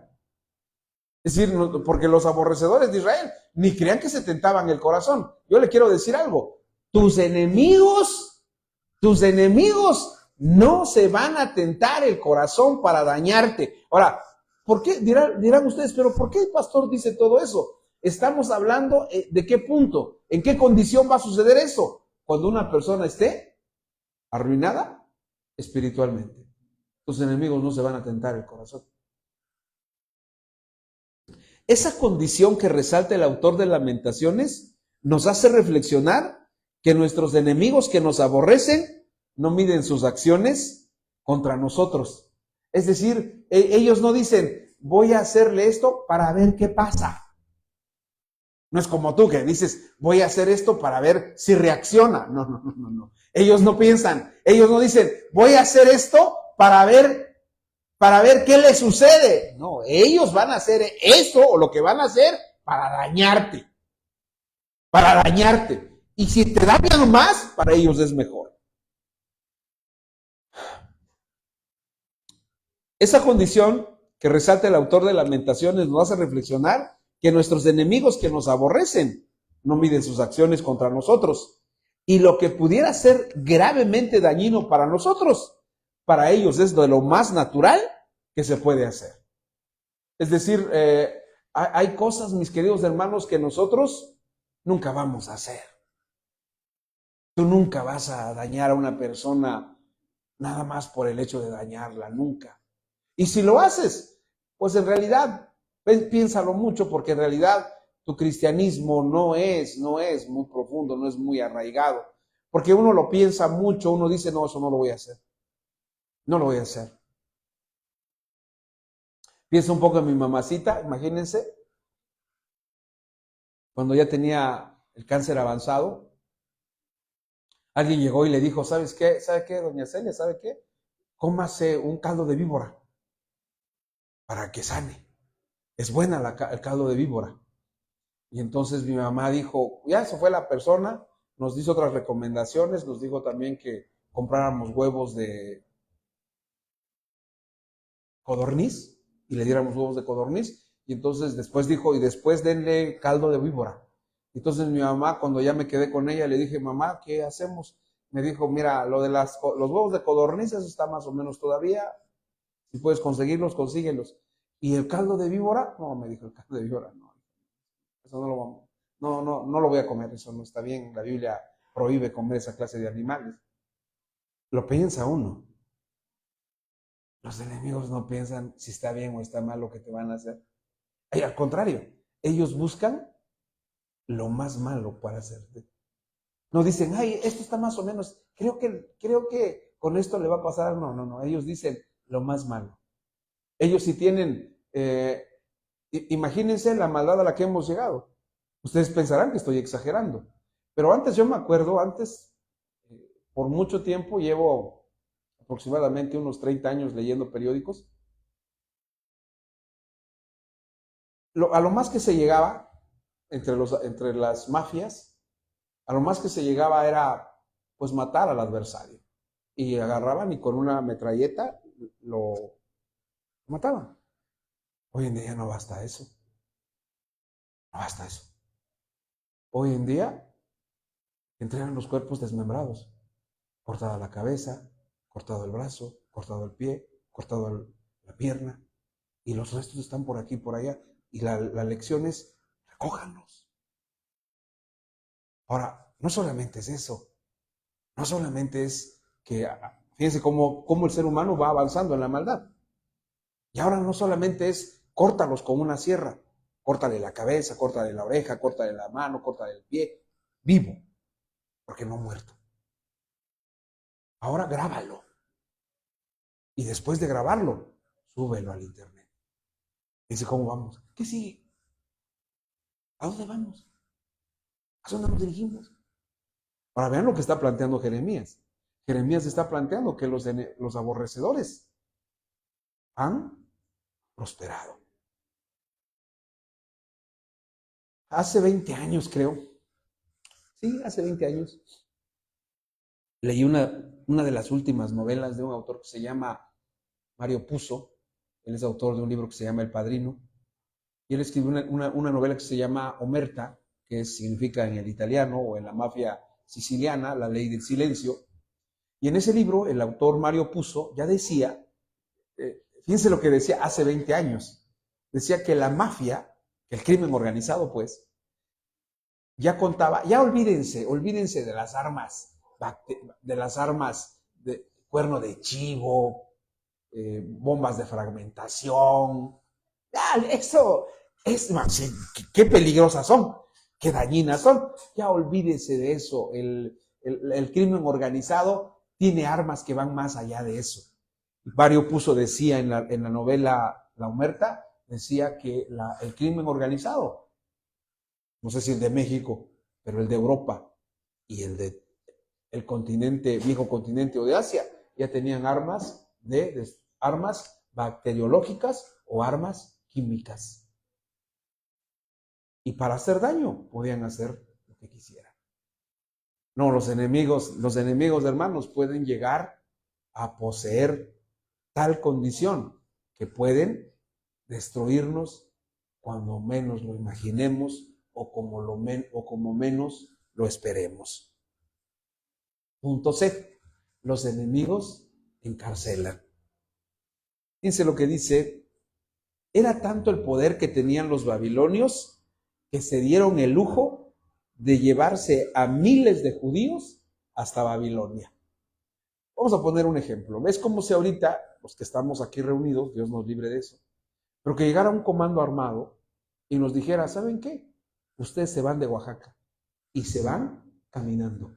Es decir, porque los aborrecedores de Israel ni creían que se tentaban el corazón. Yo le quiero decir algo. Tus enemigos no se van a tentar el corazón para dañarte. Ahora, ¿por qué? Dirán ustedes, pero ¿por qué el pastor dice todo eso? Estamos hablando de qué punto, en qué condición va a suceder eso. Cuando una persona esté arruinada espiritualmente. Tus enemigos no se van a tentar el corazón. Esa condición que resalta el autor de Lamentaciones nos hace reflexionar que nuestros enemigos que nos aborrecen no miden sus acciones contra nosotros. Es decir, ellos no dicen, voy a hacerle esto para ver qué pasa. No es como tú que dices, voy a hacer esto para ver si reacciona. No. Ellos no piensan, ellos no dicen, voy a hacer esto para ver qué le sucede. No, ellos van a hacer eso o lo que van a hacer para dañarte. Para dañarte. Y si te dañan más, para ellos es mejor. Esa condición que resalta el autor de Lamentaciones nos hace reflexionar que nuestros enemigos que nos aborrecen no miden sus acciones contra nosotros. Y lo que pudiera ser gravemente dañino para nosotros, para ellos es de lo más natural que se puede hacer. Es decir, hay cosas, mis queridos hermanos, que nosotros nunca vamos a hacer. Tú nunca vas a dañar a una persona nada más por el hecho de dañarla, nunca. Y si lo haces, pues en realidad, piénsalo mucho, porque en realidad tu cristianismo no es muy profundo, no es muy arraigado. Porque uno lo piensa mucho, uno dice, no, eso no lo voy a hacer. No lo voy a hacer. Piensa un poco en mi mamacita, imagínense, cuando ya tenía el cáncer avanzado, alguien llegó y le dijo, ¿sabes qué? ¿Sabe qué, doña Celia? ¿Sabe qué? Cómase un caldo de víbora para que sane. Es buena el caldo de víbora. Y entonces mi mamá dijo, ya se fue la persona, nos hizo otras recomendaciones, nos dijo también que compráramos huevos de codorniz y le diéramos huevos de codorniz. Y entonces después dijo, y después denle caldo de víbora. Entonces mi mamá, cuando ya me quedé con ella, le dije, mamá, ¿qué hacemos? Me dijo, mira, lo de los huevos de codorniz, eso está más o menos todavía. Si puedes conseguirlos, consíguelos. ¿Y el caldo de víbora? No, me dijo, el caldo de víbora, no. Eso no lo vamos. No lo voy a comer, eso no está bien. La Biblia prohíbe comer esa clase de animales. Lo piensa uno. Los enemigos no piensan si está bien o está mal lo que te van a hacer. Y al contrario, ellos buscan lo más malo para hacerte. No dicen, ay, esto está más o menos, creo que con esto le va a pasar. No. Ellos dicen lo más malo. Ellos sí tienen, imagínense la maldad a la que hemos llegado. Ustedes pensarán que estoy exagerando. Pero antes, yo me acuerdo, por mucho tiempo, llevo aproximadamente unos 30 años leyendo periódicos. A lo más que se llegaba entre las mafias, a lo más que se llegaba era pues matar al adversario. Y agarraban y con una metralleta lo mataban. Hoy en día no basta eso. No basta eso. Hoy en día entregan los cuerpos desmembrados, cortada la cabeza, cortado el brazo, cortado el pie, cortado la pierna, y los restos están por aquí, por allá, y la lección es, recójanlos. Ahora, no solamente es eso, no solamente es que, fíjense cómo el ser humano va avanzando en la maldad. Y ahora no solamente es, córtalos con una sierra, córtale la cabeza, córtale la oreja, córtale la mano, córtale el pie, vivo, porque no muerto. Ahora grábalo. Y después de grabarlo, súbelo al internet. Dice, ¿cómo vamos? ¿Qué sigue? ¿A dónde vamos? ¿A dónde nos dirigimos? Ahora vean lo que está planteando Jeremías. Jeremías está planteando que los aborrecedores han prosperado. Hace 20 años, creo. Sí, hace 20 años. Leí una de las últimas novelas de un autor que se llama Mario Puzo. Él es autor de un libro que se llama El Padrino. Y él escribió una novela que se llama Omerta, que significa en el italiano o en la mafia siciliana, la ley del silencio. Y en ese libro, el autor Mario Puzo ya decía, fíjense lo que decía hace 20 años, decía que la mafia, el crimen organizado pues, ya contaba, ya olvídense de las armas de cuerno de chivo, bombas de fragmentación, eso es, qué peligrosas son, qué dañinas son, ya olvídense de eso, el crimen organizado tiene armas que van más allá de eso. Mario Puzo decía en la novela La Omerta, decía que el crimen organizado, no sé si el de México, pero el de Europa y el de el continente, viejo continente o de Asia, ya tenían armas armas bacteriológicas o armas químicas. Y para hacer daño podían hacer lo que quisieran. No, los enemigos, hermanos, pueden llegar a poseer tal condición que pueden destruirnos cuando menos lo imaginemos o como menos lo esperemos. Punto C. Los enemigos encarcelan. Fíjense lo que dice. Era tanto el poder que tenían los babilonios que se dieron el lujo de llevarse a miles de judíos hasta Babilonia. Vamos a poner un ejemplo. ¿Ves cómo si ahorita, los que estamos aquí reunidos, Dios nos libre de eso, pero que llegara un comando armado y nos dijera, ¿saben qué? Ustedes se van de Oaxaca y se van caminando.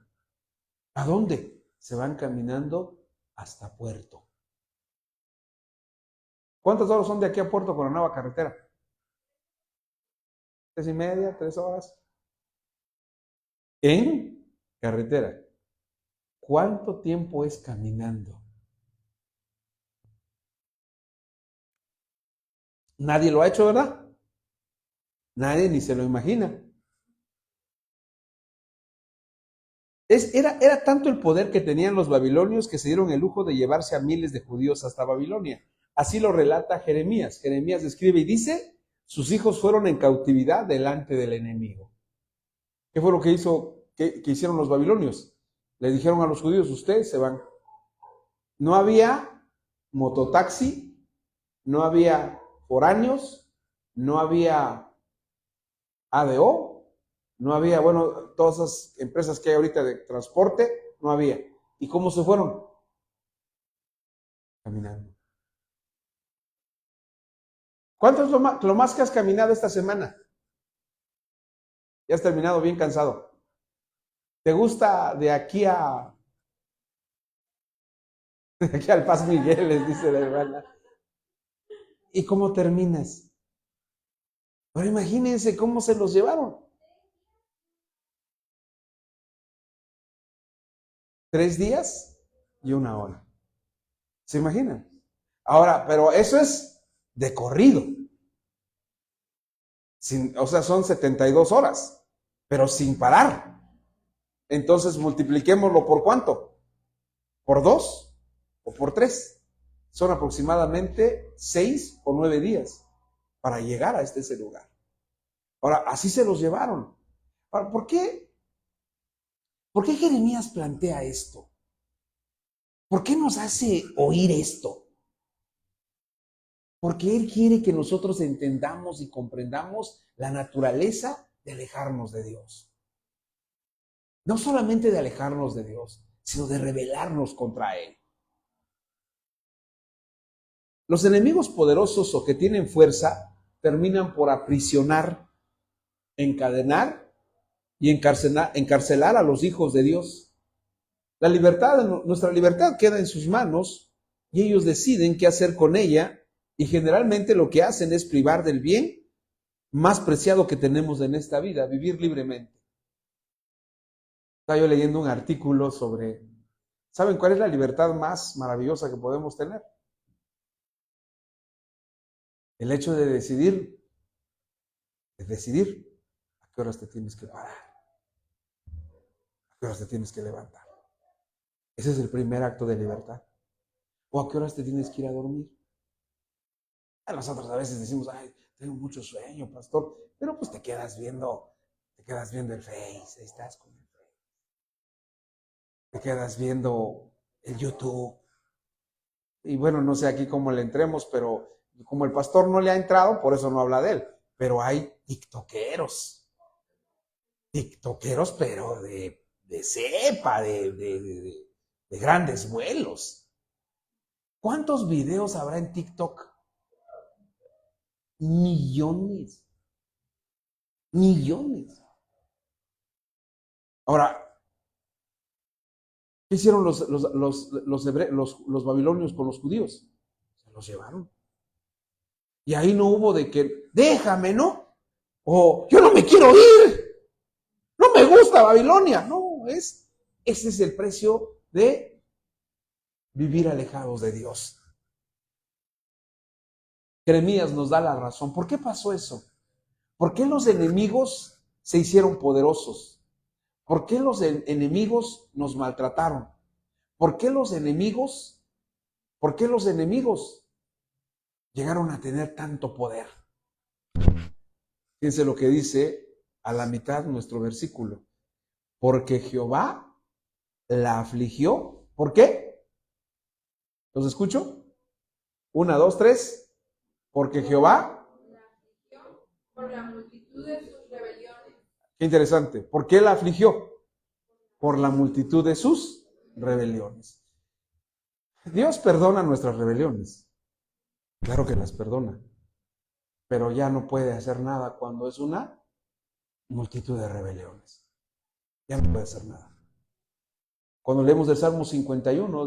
¿A dónde? Se van caminando hasta Puerto. ¿Cuántas horas son de aquí a Puerto con la nueva carretera? 3:30, 3 horas. En carretera. ¿Cuánto tiempo es caminando? Nadie lo ha hecho, ¿verdad? Nadie ni se lo imagina. Era tanto el poder que tenían los babilonios que se dieron el lujo de llevarse a miles de judíos hasta Babilonia. Así lo relata Jeremías. Jeremías escribe y dice, sus hijos fueron en cautividad delante del enemigo. ¿Qué fue lo que hicieron los babilonios? Le dijeron a los judíos, ustedes se van. No había mototaxi, no había foráneos, no había ADO, no había, todas esas empresas que hay ahorita de transporte, no había. ¿Y cómo se fueron? Caminando. ¿Cuánto es lo más que has caminado esta semana? Ya has terminado bien cansado. ¿Te gusta de aquí al Paz Miguel, les dice la hermana? ¿Y cómo terminas? Pero imagínense cómo se los llevaron. 3 días y 1 hora. ¿Se imaginan? Ahora, pero eso es de corrido. O sea, son 72 horas, pero sin parar. Entonces multipliquémoslo por ¿cuánto? ¿Por 2 o por 3? Son aproximadamente 6 o 9 días para llegar a ese lugar. Ahora, así se los llevaron. Ahora, ¿por qué Jeremías plantea esto? ¿Por qué nos hace oír esto? Porque Él quiere que nosotros entendamos y comprendamos la naturaleza de alejarnos de Dios. No solamente de alejarnos de Dios, sino de rebelarnos contra Él. Los enemigos poderosos o que tienen fuerza terminan por aprisionar, encadenar y encarcelar a los hijos de Dios. Nuestra libertad queda en sus manos y ellos deciden qué hacer con ella, y generalmente lo que hacen es privar del bien más preciado que tenemos en esta vida, vivir libremente. Estaba yo leyendo un artículo sobre, ¿saben cuál es la libertad más maravillosa que podemos tener? El hecho de decidir a qué horas te tienes que parar, a qué horas te tienes que levantar. Ese es el primer acto de libertad. ¿O a qué horas te tienes que ir a dormir? Nosotros a veces decimos, ay, tengo mucho sueño, pastor, pero pues te quedas viendo el Face, ahí estás con el Face. Te quedas viendo el YouTube. Y bueno, no sé aquí cómo le entremos, pero como el pastor no le ha entrado, por eso no habla de él. Pero hay tiktokeros, pero de cepa, de grandes vuelos. ¿Cuántos videos habrá en TikTok? Millones. Ahora, ¿qué hicieron los babilonios con los judíos? Se los llevaron. Y ahí no hubo de que, déjame, ¿no? O yo no me quiero ir. No me gusta Babilonia. No, ese es el precio de vivir alejados de Dios. Jeremías nos da la razón. ¿Por qué pasó eso? ¿Por qué los enemigos se hicieron poderosos? ¿Por qué los enemigos nos maltrataron? ¿Por qué los enemigos llegaron a tener tanto poder? Fíjense lo que dice a la mitad nuestro versículo. Porque Jehová la afligió. ¿Por qué? ¿Los escucho? 1, 2, 3. Porque Jehová la afligió por la multitud de sus rebeliones. Qué interesante. ¿Por qué la afligió? Por la multitud de sus rebeliones. Dios perdona nuestras rebeliones. Claro que las perdona. Pero ya no puede hacer nada cuando es una multitud de rebeliones. Ya no puede hacer nada. Cuando leemos del Salmo 51,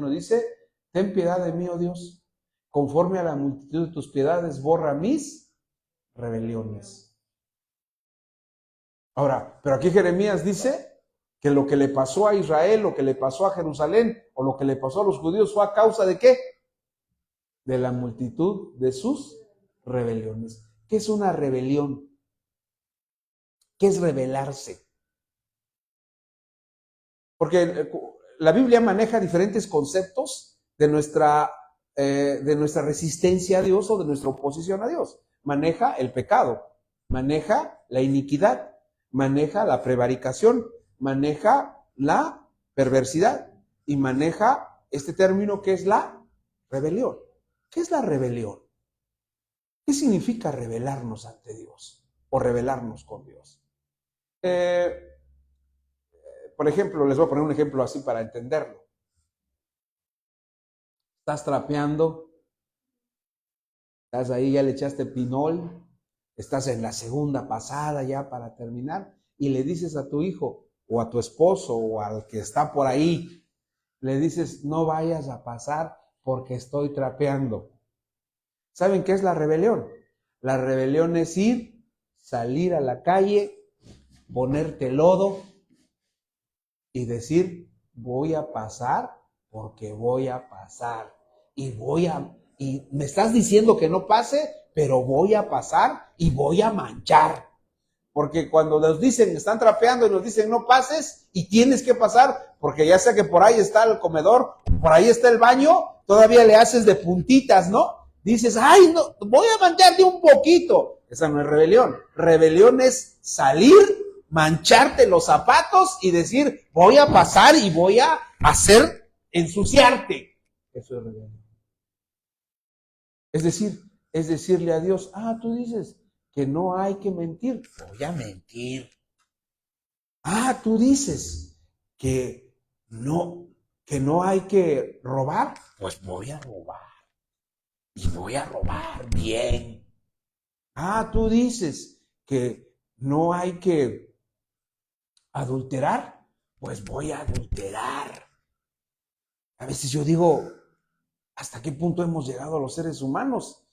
dice, ten piedad de mí, oh Dios, conforme a la multitud de tus piedades, borra mis rebeliones. Ahora, pero aquí Jeremías dice que lo que le pasó a Israel, lo que le pasó a Jerusalén, o lo que le pasó a los judíos fue a causa de ¿qué? De la multitud de sus rebeliones. ¿Qué es una rebelión? ¿Qué es rebelarse? Porque la Biblia maneja diferentes conceptos de nuestra resistencia a Dios o de nuestra oposición a Dios. Maneja el pecado, maneja la iniquidad, maneja la prevaricación, maneja la perversidad y maneja este término que es la rebelión. ¿Qué es la rebelión? ¿Qué significa rebelarnos ante Dios o rebelarnos con Dios? Por ejemplo, les voy a poner un ejemplo así para entenderlo. Estás trapeando, estás ahí, ya le echaste pinol, estás en la segunda pasada ya para terminar y le dices a tu hijo o a tu esposo o al que está por ahí, le dices, no vayas a pasar porque estoy trapeando. ¿Saben qué es la rebelión? La rebelión es salir a la calle, ponerte lodo y decir, voy a pasar porque voy a pasar. Y me estás diciendo que no pase, pero voy a pasar y voy a manchar. Porque cuando nos dicen, están trapeando y nos dicen no pases y tienes que pasar, porque ya sea que por ahí está el comedor, por ahí está el baño, todavía le haces de puntitas, ¿no? Dices, ay, no, voy a mancharte un poquito. Esa no es rebelión. Rebelión es salir, mancharte los zapatos y decir, voy a pasar y voy a hacer ensuciarte. Eso es rebelión. Es decir, es decirle a Dios, tú dices que no hay que mentir, voy a mentir. Tú dices que no hay que robar, pues voy a robar. Y voy a robar bien. Tú dices que no hay que adulterar, pues voy a adulterar. A veces yo digo, ¿hasta qué punto hemos llegado los seres humanos?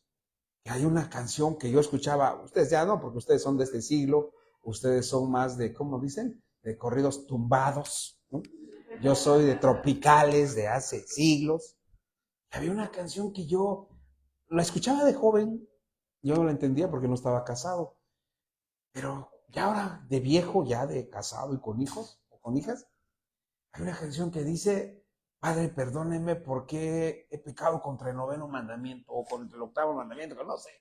Que hay una canción que yo escuchaba, ustedes ya no, porque ustedes son de este siglo, ustedes son más de, ¿cómo dicen? De corridos tumbados, ¿no? Yo soy de tropicales de hace siglos. Había una canción que yo la escuchaba de joven, yo no la entendía porque no estaba casado, pero ya ahora de viejo, ya de casado y con hijos o con hijas, hay una canción que dice, Padre, perdóneme porque he pecado contra el 9º mandamiento o contra el 8º mandamiento, que no sé.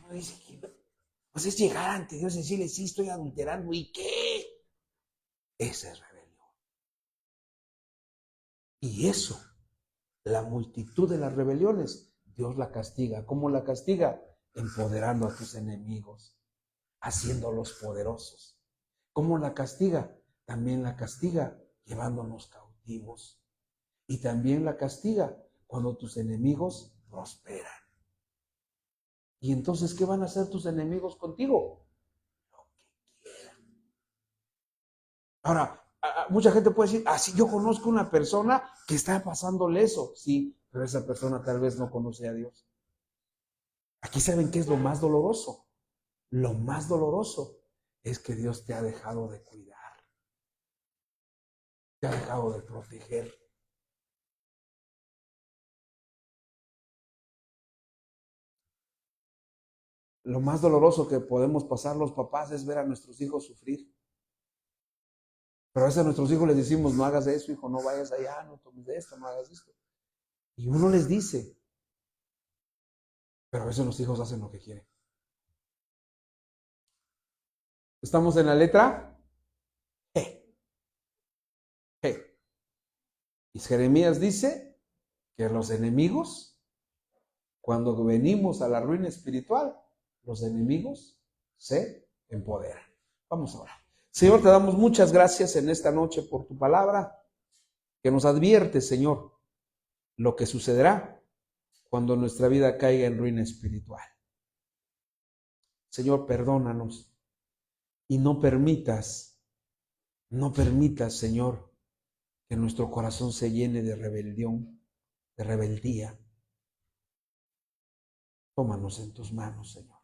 Uno dice que pues es llegar ante Dios y decirle, sí, estoy adulterando, ¿y qué? Esa es rebelión. Y eso, la multitud de las rebeliones, Dios la castiga. ¿Cómo la castiga? Empoderando a tus enemigos, haciéndolos poderosos. ¿Cómo la castiga? También la castiga llevándonos cautivos. Y también la castiga cuando tus enemigos prosperan. Y entonces, ¿qué van a hacer tus enemigos contigo? Lo que quieran. Ahora, mucha gente puede decir, sí, yo conozco una persona que está pasándole eso. Sí, pero esa persona tal vez no conoce a Dios. Aquí saben qué es lo más doloroso. Lo más doloroso es que Dios te ha dejado de cuidar, te ha dejado de proteger. Lo más doloroso que podemos pasar los papás es ver a nuestros hijos sufrir. Pero a veces a nuestros hijos les decimos, no hagas eso, hijo, no vayas allá, no tomes de esto, no hagas esto. Y uno les dice, pero a veces los hijos hacen lo que quieren. Estamos en la letra G. G. Y Jeremías dice que los enemigos, cuando venimos a la ruina espiritual, los enemigos se empoderan. Vamos a orar. Señor, te damos muchas gracias en esta noche por tu palabra, que nos advierte, Señor, lo que sucederá cuando nuestra vida caiga en ruina espiritual. Señor, perdónanos y no permitas, Señor, que nuestro corazón se llene de rebelión, de rebeldía. Tómanos en tus manos, Señor.